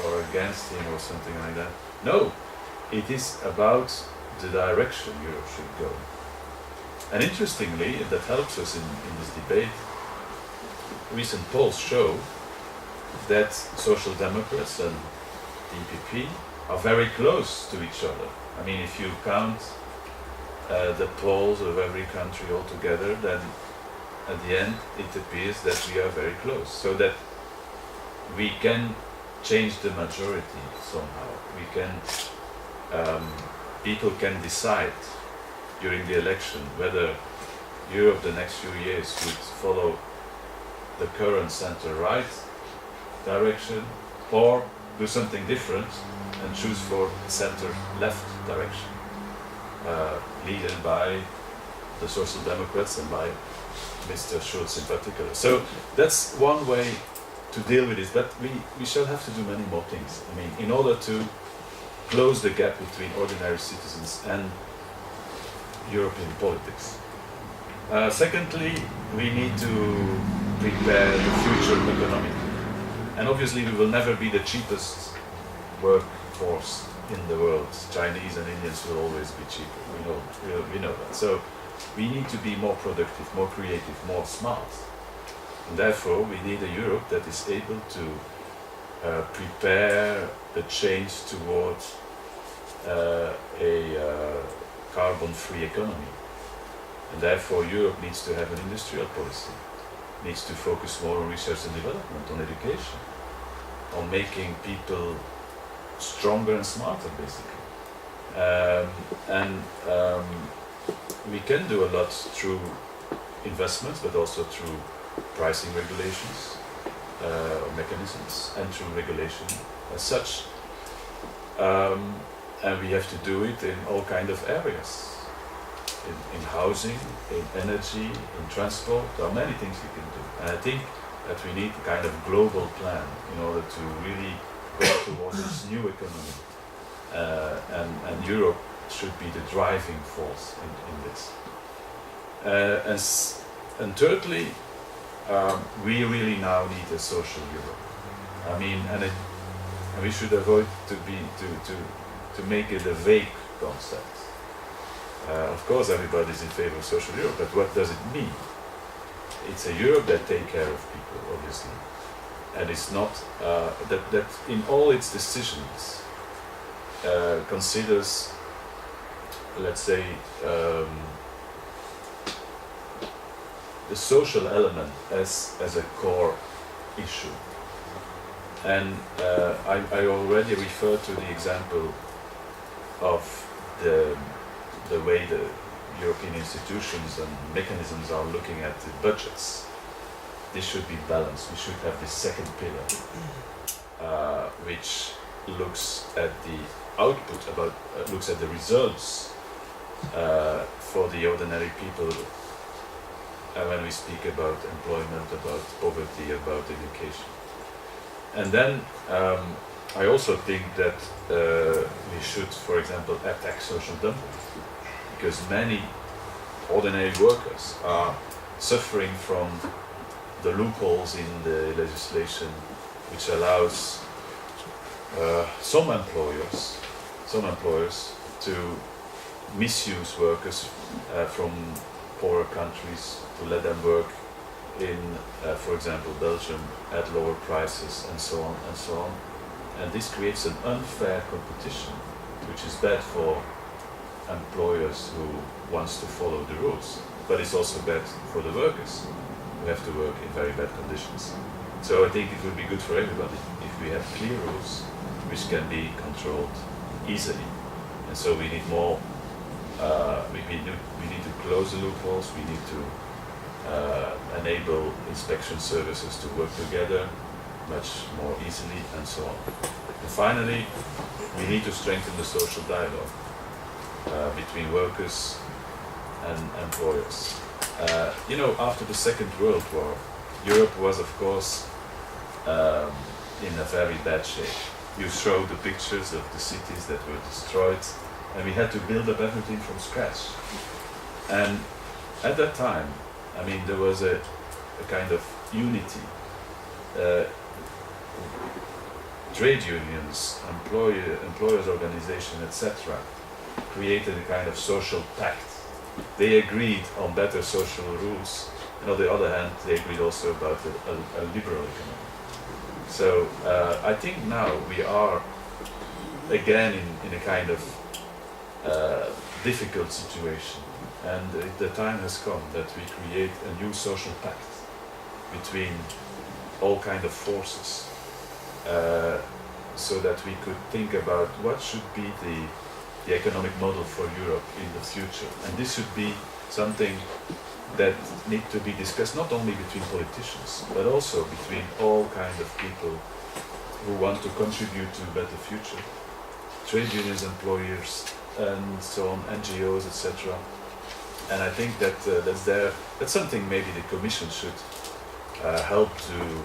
or against him or something like that. No, it is about the direction Europe should go. And interestingly, that helps us in this debate, recent polls show that Social Democrats and the EPP are very close to each other. I mean, if you count the polls of every country altogether, then at the end it appears that we are very close, so that we can change the majority somehow. We can, people can decide during the election whether Europe the next few years would follow the current center-right direction or do something different and choose for center-left direction, led by the Social Democrats and by Mr. Schulz in particular. So that's one way to deal with it, but we shall have to do many more things. I mean, in order to close the gap between ordinary citizens and European politics. Secondly, we need to prepare the future economy. And obviously we will never be the cheapest workforce in the world. Chinese and Indians will always be cheaper. We know that. So we need to be more productive, more creative, more smart. And therefore we need a Europe that is able to prepare the change towards a carbon-free economy. And therefore Europe needs to have an industrial policy, needs to focus more on research and development, on education, on making people stronger and smarter, basically. We can do a lot through investments, but also through pricing regulations, mechanisms, and through regulation as such. And we have to do it in all kinds of areas. In housing, in energy, in transport, there are many things we can do. And I think that we need a kind of global plan in order to really go towards this new economy. And Europe should be the driving force in this. And thirdly, we really now need a social Europe. I mean, and we should avoid to make it a vague concept. Of course, everybody's in favor of social Europe, but what does it mean? It's a Europe that takes care of people, obviously, and it's not that in all its decisions considers, let's say, the social element as a core issue. And I already referred to the example of the way the European institutions and mechanisms are looking at the budgets. This should be balanced. We should have this second pillar, which looks at the output, looks at the results for the ordinary people. When we speak about employment, about poverty, about education. And then I also think that we should, for example, attack social dumping, because many ordinary workers are suffering from the loopholes in the legislation, which allows some employers to misuse workers from poorer countries, to let them work in, for example, Belgium at lower prices, and so on and so on. And this creates an unfair competition, which is bad for employers who wants to follow the rules, but it's also bad for the workers who have to work in very bad conditions. So I think it would be good for everybody if we have clear rules which can be controlled easily. And so we need more. We need to close the loopholes. We need to enable inspection services to work together much more easily, and so on. And finally, we need to strengthen the social dialogue between workers and employers. After the Second World War, Europe was, of course, in a very bad shape. You showed the pictures of the cities that were destroyed, and we had to build up everything from scratch. And at that time, I mean, there was a kind of unity. Trade unions, employers' organization, etc., created a kind of social pact. They agreed on better social rules, and on the other hand, they agreed also about a liberal economy. So I think now we are again in a kind of difficult situation, and the time has come that we create a new social pact between all kinds of forces, so that we could think about what should be the economic model for Europe in the future. And this should be something that need to be discussed not only between politicians, but also between all kinds of people who want to contribute to a better future. Trade unions, employers, and so on, NGOs, etc. And I think that that's something maybe the Commission should help to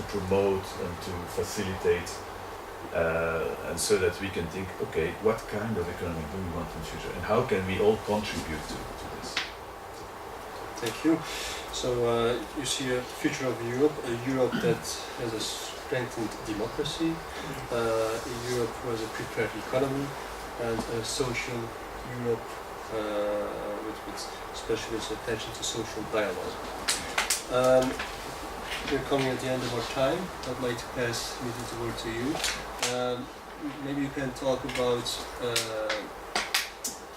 promote and to facilitate, and so that we can think, okay, what kind of economy do we want in the future, and how can we all contribute to this? Thank you. So you see a future of Europe, a Europe that has a strengthened democracy, a Europe who has a prepared economy, and a social Europe with specialist attention to social dialogue. We're coming at the end of our time. I'd like to pass the word to you. Maybe you can talk about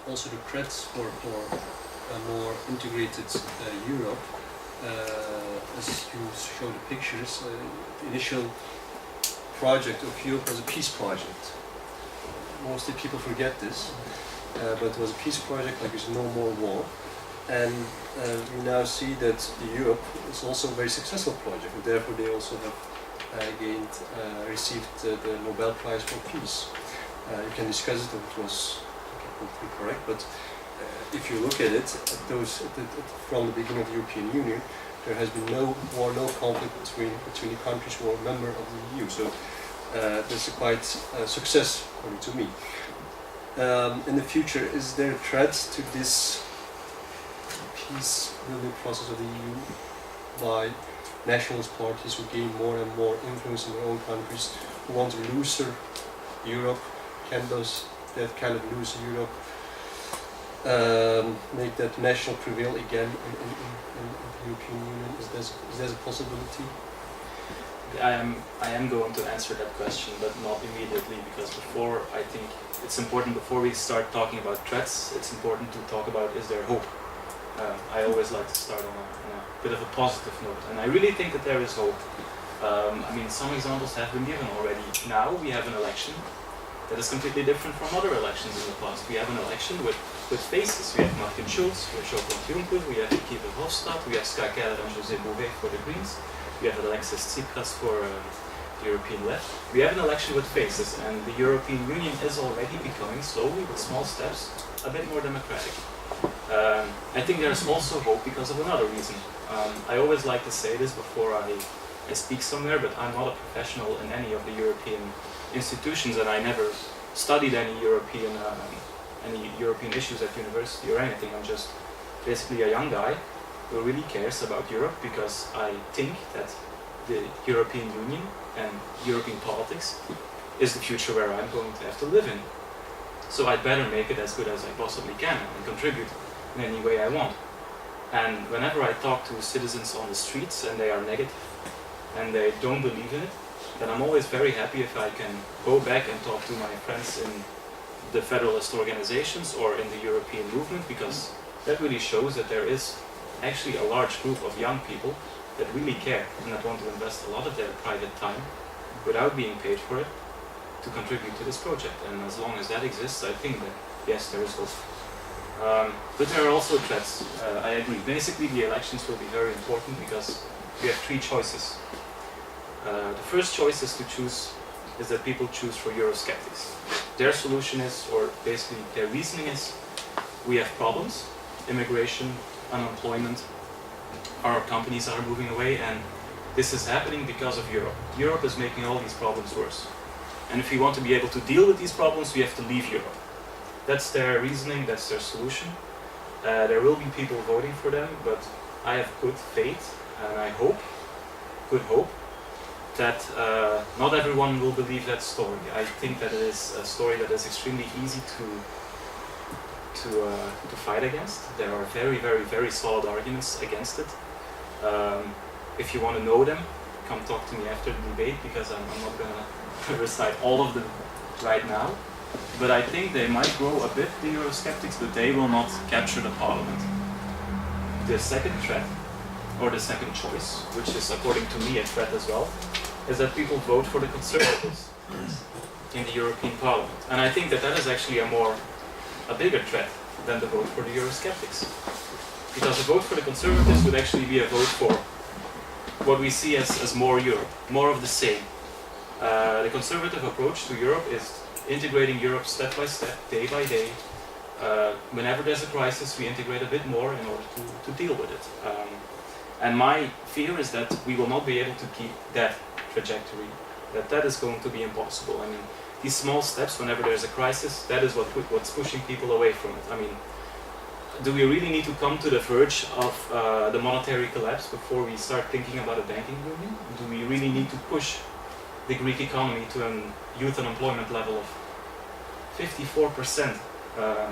also the threats for a more integrated Europe. As you show the pictures, the initial project of Europe was a peace project. Mostly people forget this, but it was a peace project, like there's no more war. And we now see that Europe is also a very successful project, and therefore they also have received the Nobel Prize for Peace. You can discuss it if it was completely correct, but if you look at it, from the beginning of the European Union, there has been no war, no conflict between the countries who are a member of the EU. So that's a quite success, according to me. In the future, is there a threat to this peace-building process of the EU by nationalist parties who gain more and more influence in their own countries, who want a looser Europe? Can that kind of loose Europe make that national prevail again in the European Union? Is there a possibility? I am going to answer that question, but not immediately, because I think it's important, before we start talking about threats, it's important to talk about, is there hope? I always like to start on a bit of a positive note, and I really think that there is hope. I mean, some examples have been given already. Now we have an election that is completely different from other elections in the past. We have an election with faces. We have Martin Schulz, we have Jean-Claude Juncker, we have Guy Verhofstadt, we have Ska Keller and José Bové for the Greens, we have Alexis Tsipras for the European left. We have an election with faces, and the European Union is already becoming, slowly with small steps, a bit more democratic. I think there's also hope because of another reason. I always like to say this before I speak somewhere, but I'm not a professional in any of the European institutions, and I never studied any European issues at university or anything. I'm just basically a young guy who really cares about Europe, because I think that the European Union and European politics is the future where I'm going to have to live in. So I'd better make it as good as I possibly can and contribute in any way I want. And whenever I talk to citizens on the streets and they are negative and they don't believe in it, then I'm always very happy if I can go back and talk to my friends in the Federalist organizations or in the European movement, because that really shows that there is actually a large group of young people that really care and that want to invest a lot of their private time without being paid for it to contribute to this project. And as long as that exists, I think that yes, there is hope. But there are also threats. I agree. Basically, the elections will be very important because we have three choices. The first choice is that people choose for Eurosceptics. Their solution is, or basically their reasoning is, we have problems, immigration, unemployment, our companies are moving away, and this is happening because of Europe. Europe is making all these problems worse. And if we want to be able to deal with these problems, we have to leave Europe. That's their reasoning, that's their solution. There will be people voting for them, but I have good faith, and I hope, good hope, that not everyone will believe that story. I think that it is a story that is extremely easy to fight against. There are very, very, very solid arguments against it. If you want to know them, come talk to me after the debate, because I'm not going to recite all of them right now. But I think they might grow a bit, the Eurosceptics, but they will not capture the parliament. The second threat, or the second choice, which is according to me a threat as well, is that people vote for the Conservatives in the European Parliament. And I think that that is actually a bigger threat, than the vote for the Eurosceptics. Because a vote for the Conservatives would actually be a vote for what we see as more Europe, more of the same. The Conservative approach to Europe is integrating Europe step by step, day by day. Whenever there's a crisis, we integrate a bit more in order to deal with it. And my fear is that we will not be able to keep that trajectory, that is going to be impossible. I mean, these small steps, whenever there's a crisis, that is what's pushing people away from it. I mean, do we really need to come to the verge of the monetary collapse before we start thinking about a banking union? Do we really need to push the Greek economy to a youth unemployment level of 54%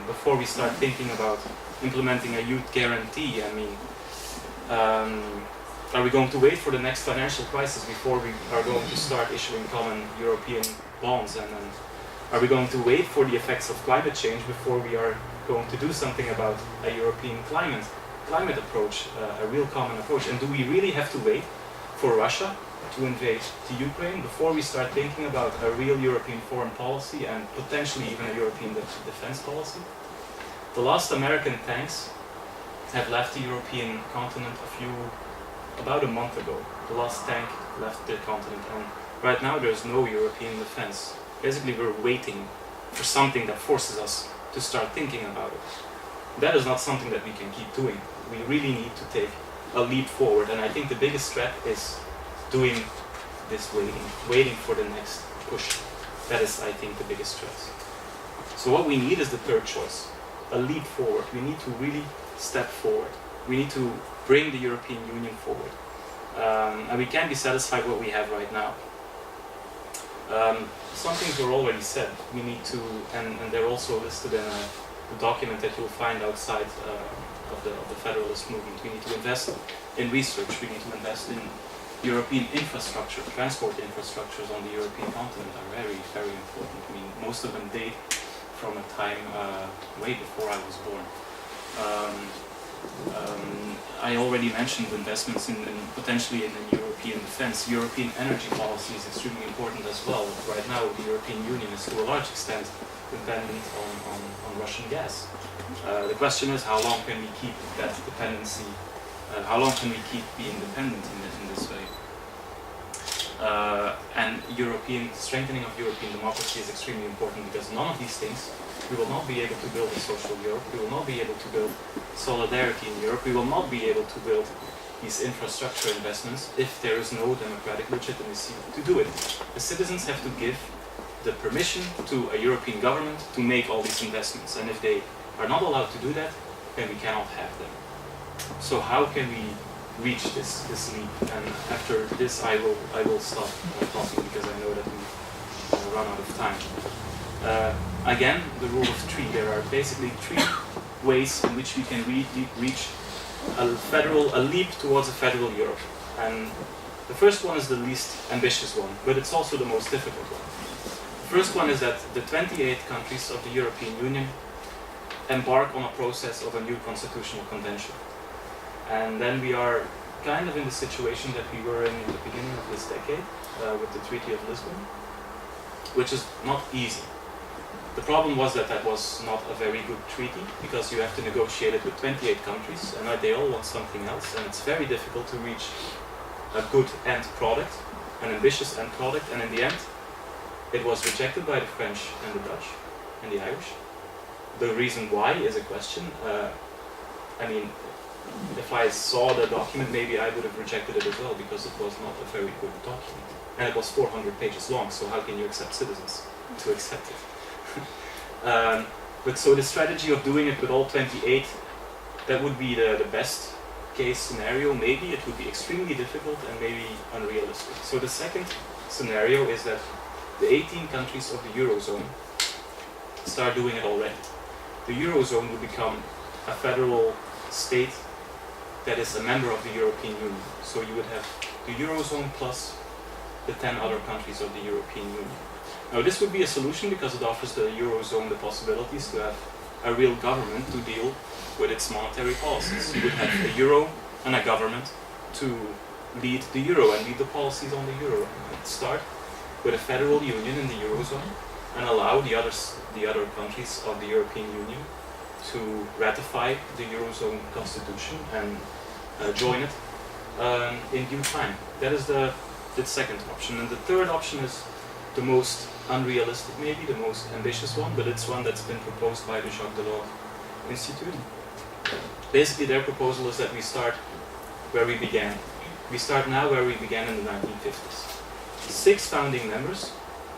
before we start thinking about implementing a youth guarantee? I mean, are we going to wait for the next financial crisis before we are going to start issuing common European bonds? And are we going to wait for the effects of climate change before we are going to do something about a European climate approach, a real common approach? And do we really have to wait for Russia to invade the Ukraine before we start thinking about a real European foreign policy and potentially even a European defense policy? The last American tanks have left the European continent about a month ago. The last tank left the continent, and right now there's no European defense. Basically, we're waiting for something that forces us to start thinking about it. That is not something that we can keep doing. We really need to take a leap forward, and I think the biggest threat is doing this waiting for the next push. That is, I think, the biggest threat. So what we need is the third choice, a leap forward. We need to really step forward. We need to bring the European Union forward. And we can't be satisfied with what we have right now. Some things were already said. We need to, and they're also listed in a document that you'll find outside of the Federalist movement. We need to invest in research. We need to invest in European infrastructure. Transport infrastructures on the European continent are very, very important. I mean, most of them date from a time way before I was born. I already mentioned investments in potentially in European defense. European energy policy is extremely important as well. Right now, the European Union is to a large extent dependent on Russian gas. The question is, how long can we keep that dependency? How long can we keep being dependent in this way? And strengthening of European democracy is extremely important, because none of these things, we will not be able to build a social Europe, we will not be able to build solidarity in Europe, we will not be able to build these infrastructure investments if there is no democratic legitimacy to do it. The citizens have to give the permission to a European government to make all these investments, and if they are not allowed to do that, then we cannot have them. So how can we reach this leap? And after this I will stop talking, because I know that we run out of time. Again, the rule of three. There are basically three ways in which we can reach a leap towards a federal Europe. And the first one is the least ambitious one, but it's also the most difficult one. The first one is that the 28 countries of the European Union embark on a process of a new constitutional convention. And then we are kind of in the situation that we were in the beginning of this decade with the Treaty of Lisbon, which is not easy. The problem was that was not a very good treaty, because you have to negotiate it with 28 countries, and they all want something else, and it's very difficult to reach a good end product, an ambitious end product, and in the end, it was rejected by the French and the Dutch and the Irish. The reason why is a question. I mean, if I saw the document, maybe I would have rejected it as well, because it was not a very good document. And it was 400 pages long, so how can you accept citizens to accept it? But so the strategy of doing it with all 28, that would be the best case scenario. Maybe it would be extremely difficult and maybe unrealistic. So the second scenario is that the 18 countries of the Eurozone start doing it already. The Eurozone would become a federal state that is a member of the European Union. So you would have the Eurozone plus the 10 other countries of the European Union. Now this would be a solution, because it offers the Eurozone the possibilities to have a real government to deal with its monetary policies. You would have a euro and a government to lead the euro and lead the policies on the euro. And start with a federal union in the Eurozone and allow the other countries of the European Union to ratify the Eurozone constitution and join it in due time. That is the second option. And the third option is the most unrealistic, maybe the most ambitious one, but it's one that's been proposed by the Jacques Delors Institute. Basically, their proposal is that we start where we began. We start now where we began in the 1950s. 6 founding members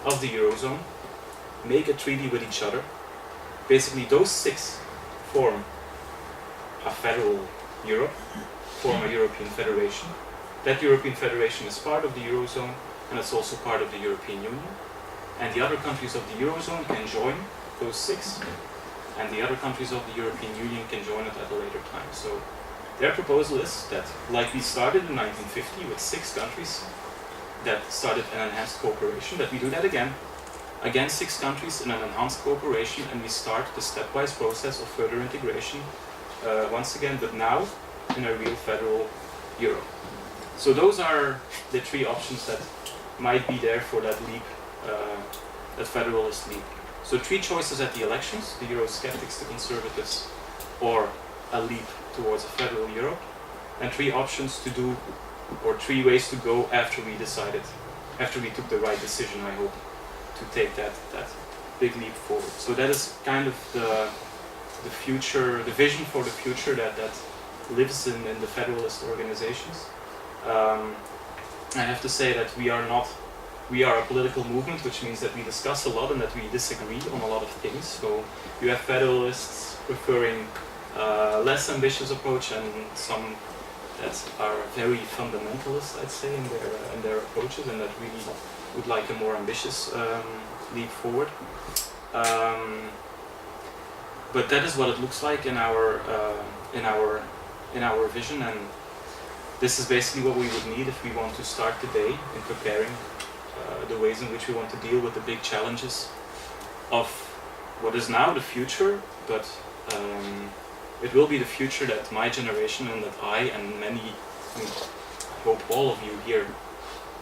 of the Eurozone make a treaty with each other. Basically, those 6 form a federal Europe, form a European Federation. That European Federation is part of the Eurozone, and it's also part of the European Union. And the other countries of the Eurozone can join those 6, and the other countries of the European Union can join it at a later time. So their proposal is that, like we started in 1950 with 6 countries that started an enhanced cooperation, that we do that again, 6 countries in an enhanced cooperation, and we start the stepwise process of further integration once again, but now in a real federal Europe. So those are the 3 options that might be there for that leap, that federalist leap. So 3 choices at the elections: the Eurosceptics, the Conservatives, or a leap towards a federal Europe, and 3 options to do, or 3 ways to go after we decided, after we took the right decision, I hope, to take that big leap forward. So that is kind of the future, the vision for the future that lives in the Federalist organizations. I have to say that we are a political movement, which means that we discuss a lot and that we disagree on a lot of things. So you have Federalists preferring less ambitious approach, and some that are very fundamentalist, I'd say, in their approaches, and that really would like a more ambitious leap forward. But that is what it looks like in our vision, and this is basically what we would need if we want to start today in preparing the ways in which we want to deal with the big challenges of what is now the future, but it will be the future that my generation and that I and many, I hope all of you here,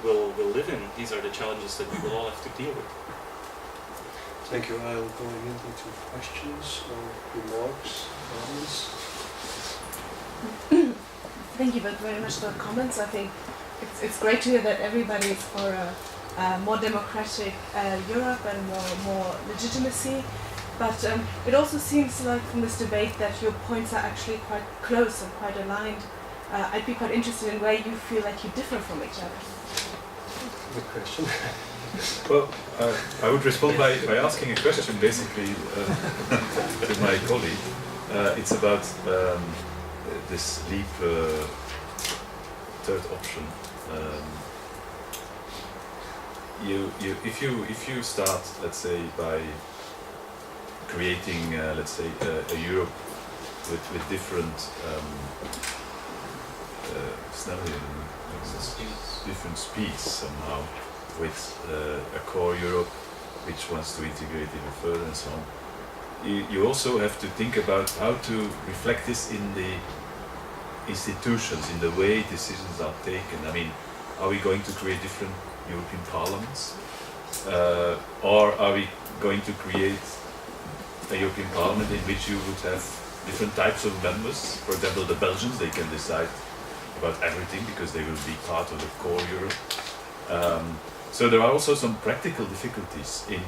will live in. These are the challenges that we will all have to deal with. Thank you. I'll go into questions or remarks. Thank you very much for the comments. I think it's great to hear that everybody is for a more democratic Europe and more legitimacy. But it also seems like from this debate that your points are actually quite close and quite aligned. I'd be quite interested in where you feel like you differ from each other. Good question. Well, I would respond by asking a question basically to my colleague. It's about this leap third option. If you start, let's say, by creating, let's say, a Europe with different different speeds somehow, with a core Europe which wants to integrate even further and so on. You also have to think about how to reflect this in the institutions, in the way decisions are taken. I mean, are we going to create different European parliaments? Or are we going to create a European Parliament in which you would have different types of members? For example, the Belgians, they can decide about everything because they will be part of the core Europe. So there are also some practical difficulties in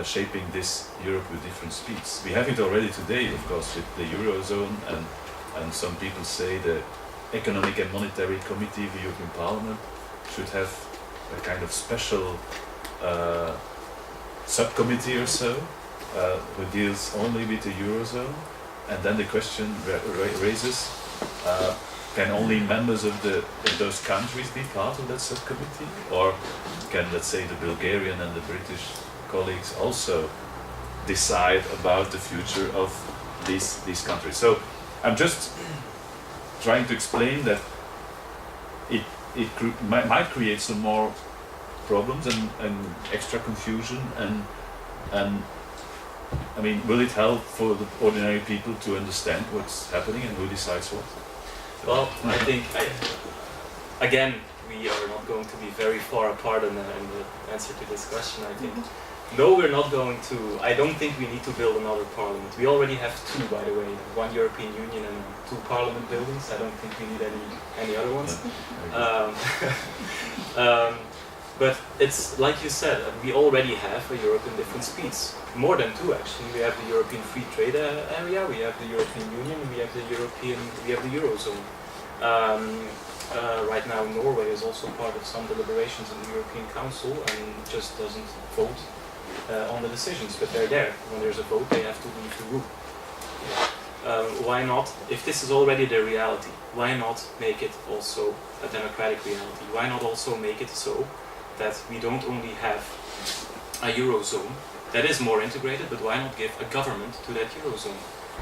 shaping this Europe with different speeds. We have it already today, of course, with the Eurozone, and some people say the Economic and Monetary Committee of the European Parliament should have a kind of special subcommittee or so who deals only with the Eurozone. And then the question raises, can only members of those countries be part of that subcommittee? Or can, let's say, the Bulgarian and the British colleagues also decide about the future of these countries? So I'm just trying to explain that it might create some more problems and extra confusion, and I mean, will it help for the ordinary people to understand what's happening and who decides what? Well, I think, again, we are not going to be very far apart in the answer to this question. I think no, we're not going to. I don't think we need to build another parliament. We already have two, by the way, one European Union and two parliament buildings. I don't think we need any other ones. But it's like you said, we already have a Europe in different speeds. More than two, actually. We have the European Free Trade Area, we have the European Union, we have the Eurozone. Right now, Norway is also part of some deliberations in the European Council and just doesn't vote on the decisions, but they're there. When there's a vote, they have to leave the room. Why not, if this is already the reality, why not make it also a democratic reality? Why not also make it so that we don't only have a Eurozone that is more integrated, but why not give a government to that Eurozone?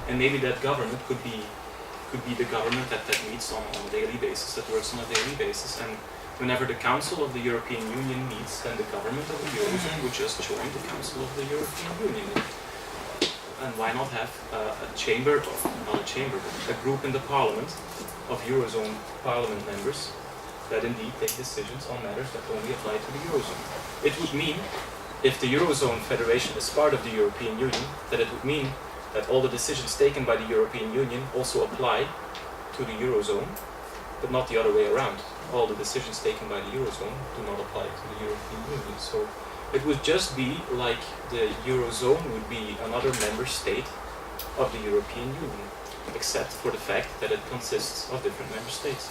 And maybe that government could be the government that meets on a daily basis, that works on a daily basis. And whenever the Council of the European Union meets, then the government of the Eurozone would just join the Council of the European Union. And why not have a chamber, not a chamber, but a group in the parliament of Eurozone parliament members that indeed take decisions on matters that only apply to the Eurozone. It would mean, if the Eurozone Federation is part of the European Union, that it would mean that all the decisions taken by the European Union also apply to the Eurozone, but not the other way around. All the decisions taken by the Eurozone do not apply to the European Union. So it would just be like the Eurozone would be another member state of the European Union, except for the fact that it consists of different member states.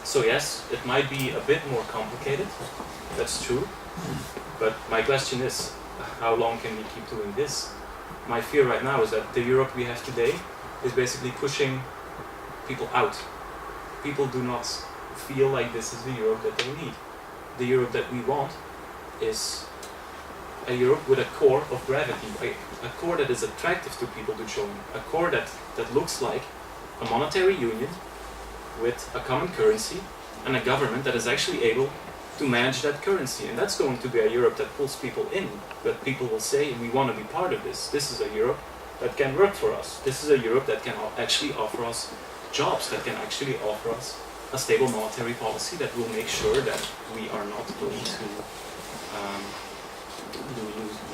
So yes, it might be a bit more complicated, that's true, but my question is, how long can we keep doing this? My fear right now is that the Europe we have today is basically pushing people out. People do not feel like this is the Europe that they need. The Europe that we want is a Europe with a core of gravity, a core that is attractive to people to join, a core that looks like a monetary union with a common currency and a government that is actually able to manage that currency. And that's going to be a Europe that pulls people in, that people will say, we want to be part of this. This is a Europe that can work for us. This is a Europe that can actually offer us jobs, that can actually offer us a stable monetary policy that will make sure that we are not going to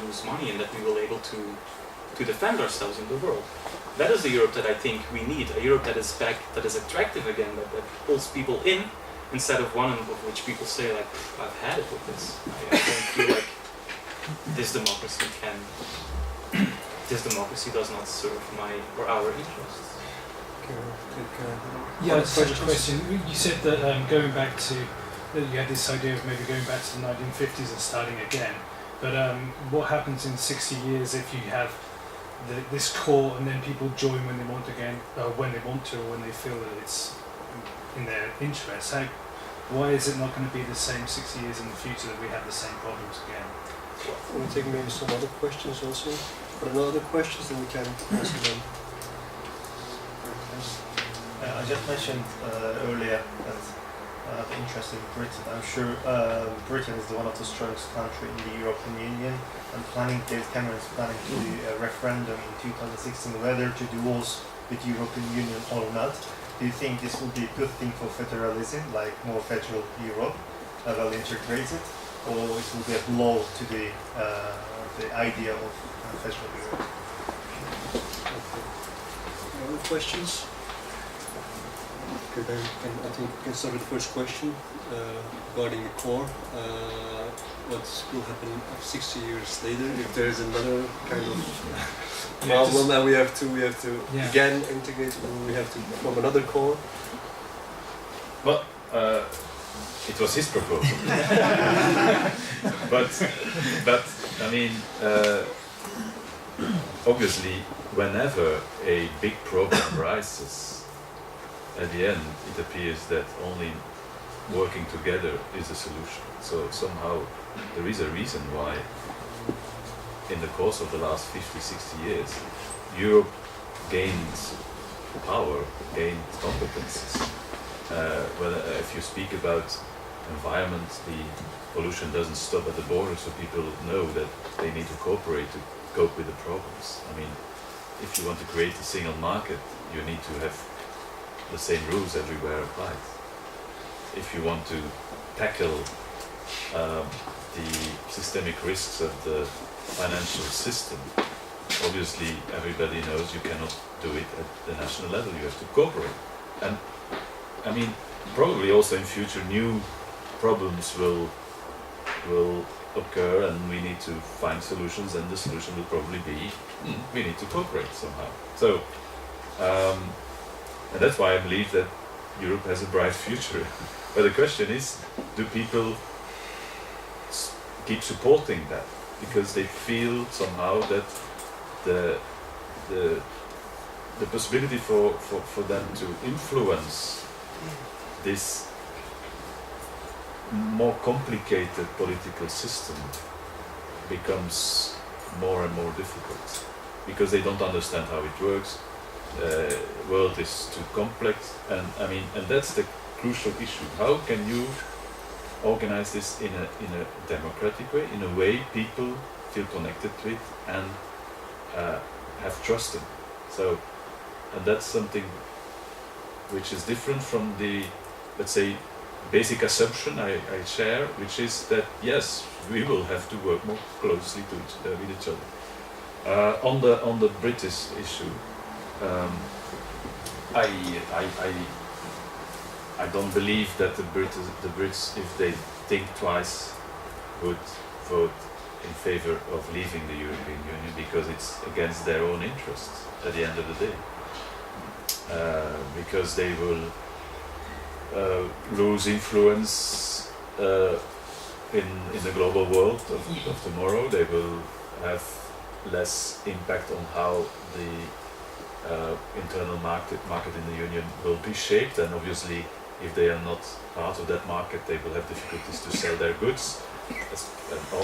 lose money, and that we will be able to defend ourselves in the world. That is the Europe that I think we need, a Europe that is back, that is attractive again, that pulls people in, instead of one of which people say, like, I've had it with this. I don't feel like this democracy does not serve my or our interests. Yeah, I just had a question. You said that going back to, that you had this idea of maybe going back to the 1950s and starting again. But what happens in 60 years if you have this core and then people join when they want again, when they want to, or when they feel that it's in their interest? Why is it not going to be the same 60 years in the future that we have the same problems again? We'll take maybe some other questions also. But no other questions, then we can answer them. I just mentioned earlier that the interest in Britain. I'm sure Britain is one of the strongest countries in the European Union, and David Cameron is planning to do a referendum in 2016 whether to divorce with the European Union or not. Do you think this will be a good thing for federalism, like more federal Europe, well integrated, or it will be a blow to the idea of federal Europe? Other questions? Okay, then I think we can start with the first question regarding the core. What will happen 60 years later if there is another kind of problem that we have to again integrate, or we have to form another core? Well, it was his proposal. but I mean, obviously, whenever a big problem arises, at the end, it appears that only working together is a solution. So somehow there is a reason why in the course of the last 50, 60 years, Europe gains power, gains competences. If you speak about environment, the pollution doesn't stop at the border, so people know that they need to cooperate to cope with the problems. I mean, if you want to create a single market, you need to have the same rules everywhere applied. If you want to tackle the systemic risks of the financial system. Obviously, everybody knows you cannot do it at the national level. You have to cooperate, and I mean, probably also in future new problems will occur, and we need to find solutions. And the solution will probably be we need to cooperate somehow. So, and that's why I believe that Europe has a bright future. But the question is, do people keep supporting that because they feel somehow that the possibility for them to influence this more complicated political system becomes more and more difficult because they don't understand how it works. World is too complex, and I mean, and that's the crucial issue. How can you organize this in a democratic way, in a way people feel connected to it and have trust in? So, and that's something which is different from the, let's say, basic assumption I share, which is that yes, we will have to work more closely with each other. On the British issue, I don't believe that the Brits, if they think twice, would vote in favor of leaving the European Union because it's against their own interests at the end of the day. Because they will lose influence in the global world of tomorrow. They will have less impact on how the internal market in the Union will be shaped, and obviously if they are not part of that market they will have difficulties to sell their goods,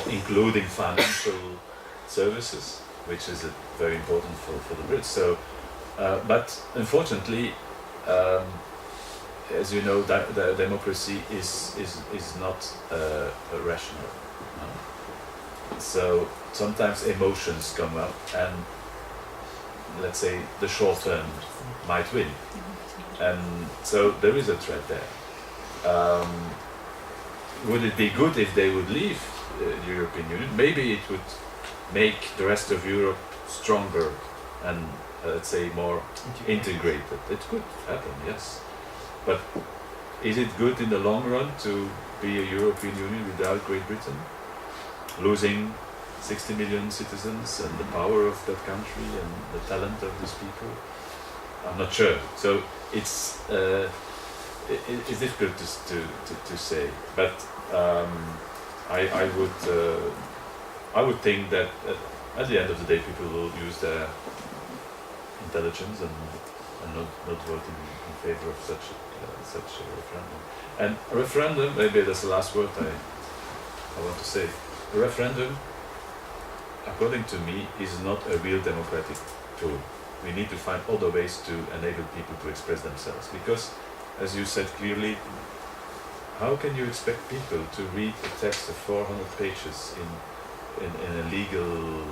including financial services, which is very important for the Brits. So, but unfortunately, as you know, the democracy is not rational. So sometimes emotions come up, and let's say the short term might win, and so there is a threat there. Would it be good if they would leave the European Union? Maybe it would make the rest of Europe stronger and let's say more integrated. It could happen, yes. But is it good in the long run to be a European Union without Great Britain, losing 60 million citizens and the power of that country and the talent of these people? I'm not sure. So it's difficult to say. But I would think that at the end of the day people will use their intelligence and not vote in favor of such a referendum. And a referendum, maybe that's the last word I want to say. A referendum, according to me, is not a real democratic tool. We need to find other ways to enable people to express themselves. Because, as you said clearly, how can you expect people to read a text of 400 pages in a legal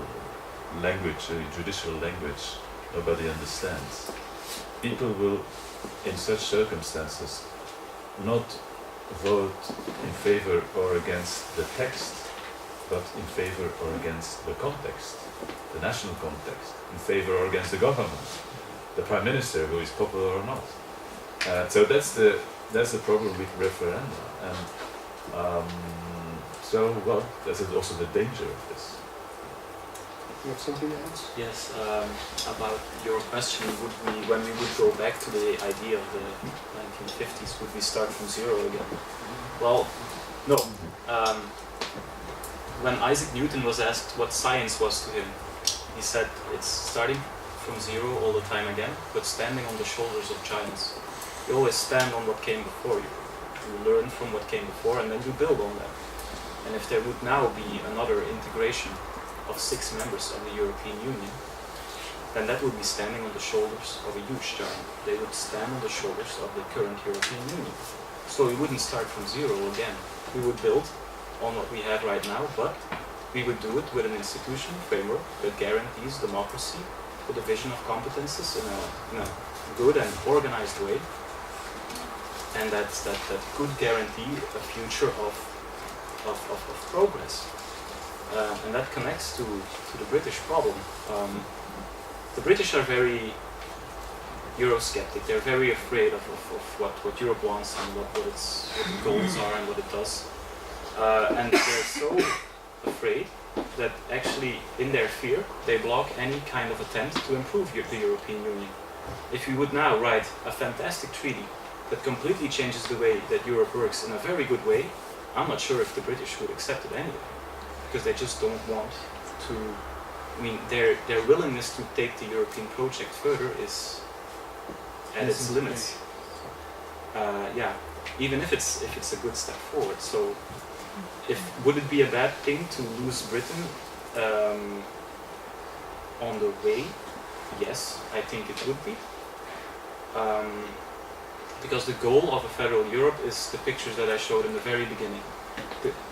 language, a judicial language nobody understands? People will, in such circumstances, not vote in favor or against the text, but in favor or against the context, the national context, in favor or against the government, the prime minister, who is popular or not. So that's the problem with referenda, and so well, that's also the danger of this. You have something else? Yes, about your question, when we would go back to the idea of the 1950s, would we start from zero again? Well, no. When Isaac Newton was asked what science was to him, he said it's starting from zero all the time again, but standing on the shoulders of giants. You always stand on what came before you. You learn from what came before and then you build on that. And if there would now be another integration of 6 members of the European Union, then that would be standing on the shoulders of a huge giant. They would stand on the shoulders of the current European Union. So we wouldn't start from zero again. We would build on what we have right now, but we would do it with an institution framework that guarantees democracy, the division of competences in a good and organized way, and that could guarantee a future of of progress. And that connects to the British problem. The British are very Eurosceptic. They're very afraid of what Europe wants and what its goals are and what it does. And they're so afraid that actually, in their fear, they block any kind of attempt to improve the European Union. If we would now write a fantastic treaty that completely changes the way that Europe works in a very good way, I'm not sure if the British would accept it anyway, because they just don't want to. I mean, their willingness to take the European project further is at its limits. Yeah, even if it's a good step forward. So, would it be a bad thing to lose Britain on the way? Yes, I think it would be. Because the goal of a federal Europe is the pictures that I showed in the very beginning.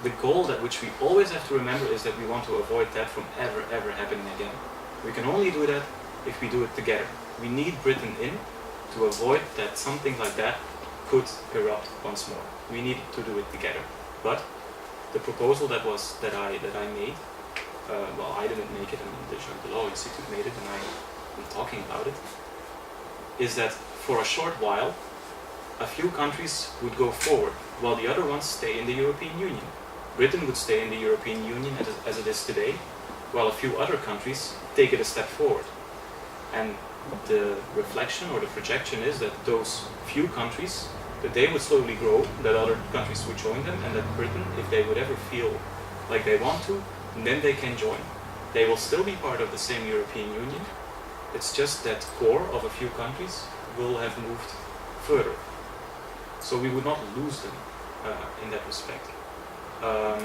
The goal that which we always have to remember is that we want to avoid that from ever happening again. We can only do that if we do it together. We need Britain in to avoid that something like that could erupt once more. We need to do it together. But the proposal that I made, well, I didn't make it, I mean, the Jacques Delors Institute made it, and I'm talking about it, is that for a short while, a few countries would go forward, while the other ones stay in the European Union. Britain would stay in the European Union as it is today, while a few other countries take it a step forward. And the reflection or the projection is that those few countries, that they would slowly grow, that other countries would join them, and that Britain, if they would ever feel like they want to, then they can join. They will still be part of the same European Union. It's just that core of a few countries will have moved further. So we would not lose them in that respect. I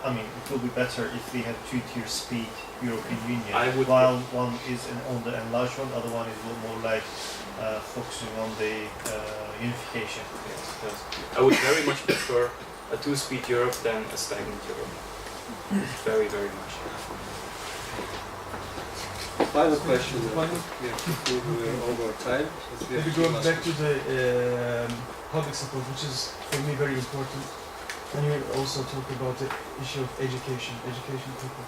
mean, it will be better if we have two-tier speed European Union. While one is on the enlarged one, other one is a little more like focusing on the unification. Yes. I would very much prefer a two-speed Europe than a stagnant Europe. Very much. Final question. We're over time. Maybe going back to the public support, which is for me very important. And you also talk about the issue of education people.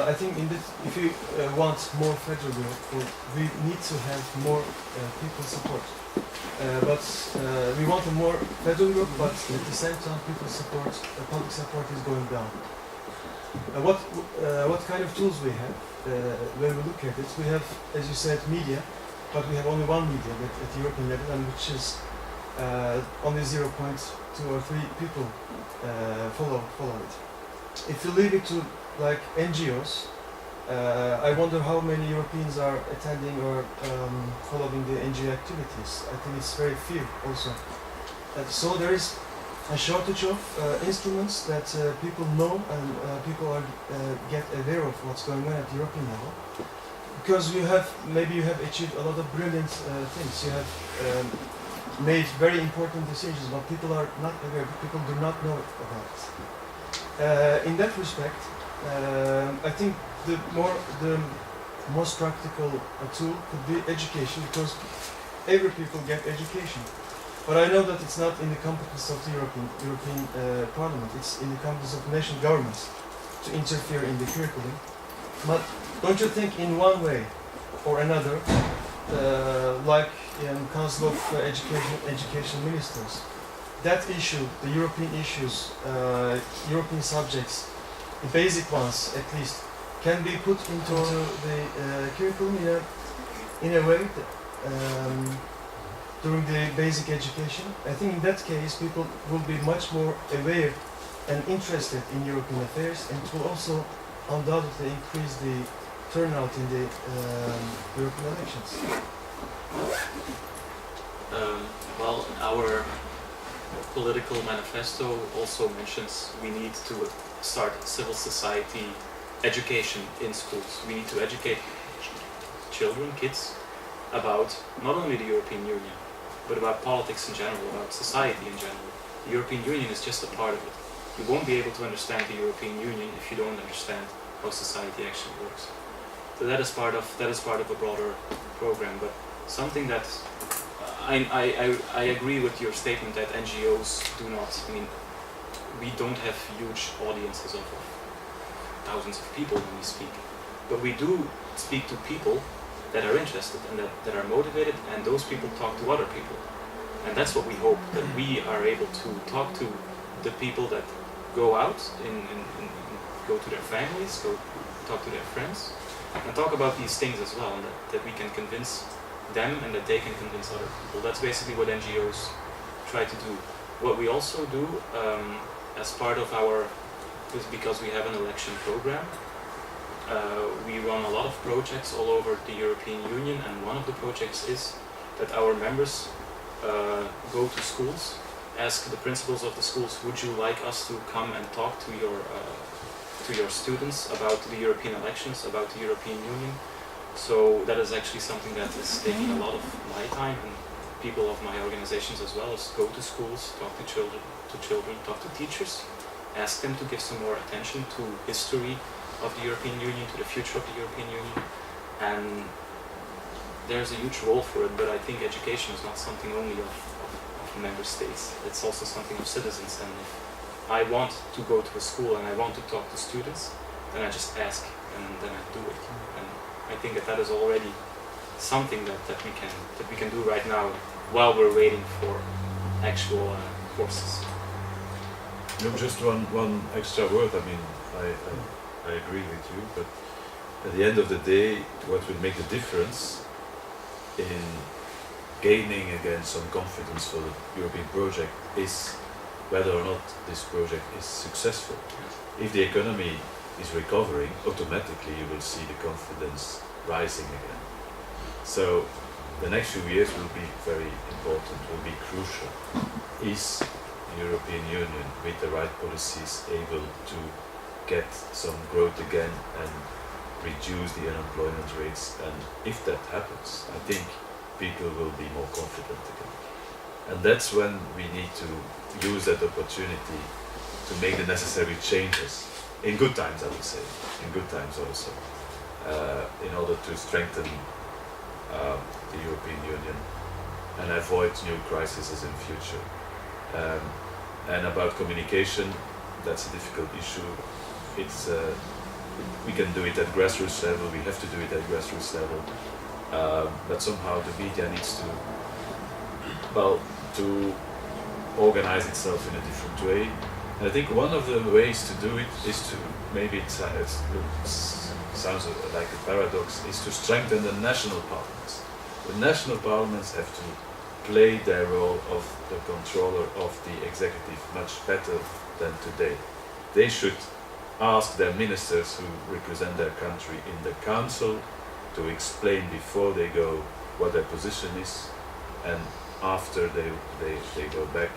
I think if you want more federal Europe, we need to have more people support. But we want a more federal Europe, but at the same time, people support, public support is going down. What kind of tools we have when we look at it? We have, as you said, media, but we have only one media at the European level, and which is only 0.2 or 3 people follow it. If you leave it to like NGOs, I wonder how many Europeans are attending or following the NGO activities. I think it's very few also. So there is a shortage of instruments that people know and people are get aware of what's going on at the European level. Because maybe you have achieved a lot of brilliant things. You have made very important decisions, but people are not aware. People do not know about it. In that respect, I think the most practical tool could be education, because every people get education. But I know that it's not in the competence of the European Parliament. It's in the competence of national governments to interfere in the curriculum. But don't you think, in one way or another, like in Council of Education Ministers, that issue, the European issues, European subjects, the basic ones at least, can be put into the curriculum in a way that, during the basic education? I think in that case people will be much more aware and interested in European affairs, and it will also undoubtedly increase the turnout in the European elections. Well, our political manifesto also mentions we need to start civil society education in schools. We need to educate kids, about not only the European Union, but about politics in general, about society in general. The European Union is just a part of it. You won't be able to understand the European Union if you don't understand how society actually works. So that is part of a broader program, but something that I agree with your statement that NGOs do not. I mean, we don't have huge audiences of thousands of people when we speak, but we do speak to people that are interested and that are motivated, and those people talk to other people. And that's what we hope, that we are able to talk to the people that go out and go to their families, go talk to their friends, and talk about these things as well, and that we can convince them and that they can convince other people. That's basically what NGOs try to do. What we also do as part of our, is because we have an election program, we run a lot of projects all over the European Union, and one of the projects is that our members go to schools, ask the principals of the schools, would you like us to come and talk to your students about the European elections, about the European Union? So that is actually something that is taking a lot of my time, and people of my organizations as well, is go to schools, talk to children, talk to teachers, ask them to give some more attention to history of the European Union, to the future of the European Union. And there's a huge role for it, but I think education is not something only of member states. It's also something of citizens. And if I want to go to a school and I want to talk to students, then I just ask and then I do it. And I think that is already something that we can do right now while we're waiting for actual courses. No, just one extra word. I mean, I agree with you, but at the end of the day, what will make the difference in gaining again some confidence for the European project is whether or not this project is successful. If the economy is recovering, automatically you will see the confidence rising again. So the next few years will be very important, will be crucial. Is the European Union with the right policies able to get some growth again and reduce the unemployment rates? And if that happens, I think people will be more confident again. And that's when we need to use that opportunity to make the necessary changes. In good times, I would say, in good times also, in order to strengthen the European Union and avoid new crises in future. And about communication, that's a difficult issue. It's we can do it at grassroots level, we have to do it at grassroots level, but somehow the media needs to organize itself in a different way. And I think one of the ways to do it is to, maybe it sounds like a paradox, is to strengthen the national parliaments. The national parliaments have to play their role of the controller of the executive much better than today. They should ask their ministers who represent their country in the council to explain before they go what their position is, and after they go back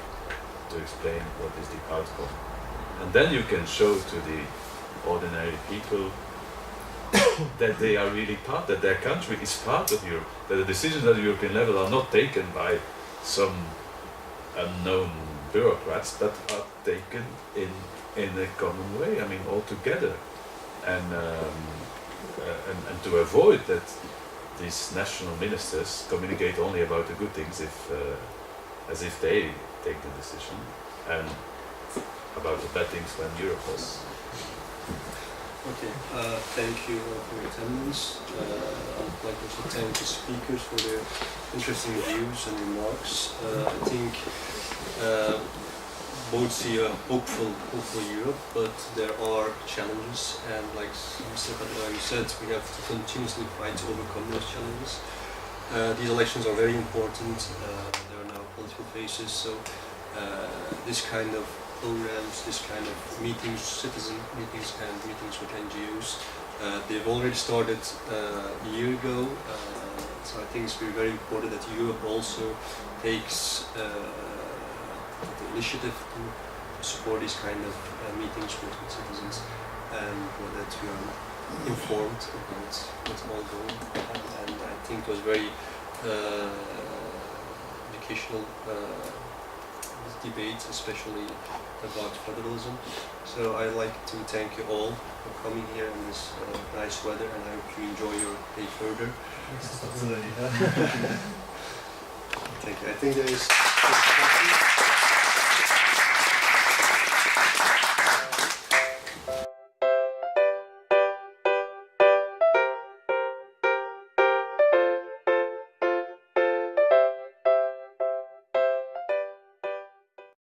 to explain what is the outcome. And then you can show to the ordinary people that they are really part, that their country is part of Europe, that the decisions at the European level are not taken by some unknown bureaucrats, but are taken in a common way, I mean, all together. And to avoid that these national ministers communicate only about the good things as if they take the decision, and about the bad things when Europe was. Okay, thank you for your attendance. I'd like to thank the speakers for their interesting views and remarks. I think both see a hopeful Europe, but there are challenges, and like Mr. Khadraoui said, we have to continuously fight to overcome those challenges. These elections are very important. There are now political phases, so this kind of programs, this kind of meetings, citizen meetings and meetings with NGOs, they've already started a year ago, so I think it's very important that Europe also takes the initiative to support these kind of meetings with citizens, and that we are informed about what's all going on. And I think it was very educational debate, especially about federalism. So I'd like to thank you all for coming here in this nice weather, and I hope you enjoy your day further. Absolutely. Thank you. I think there is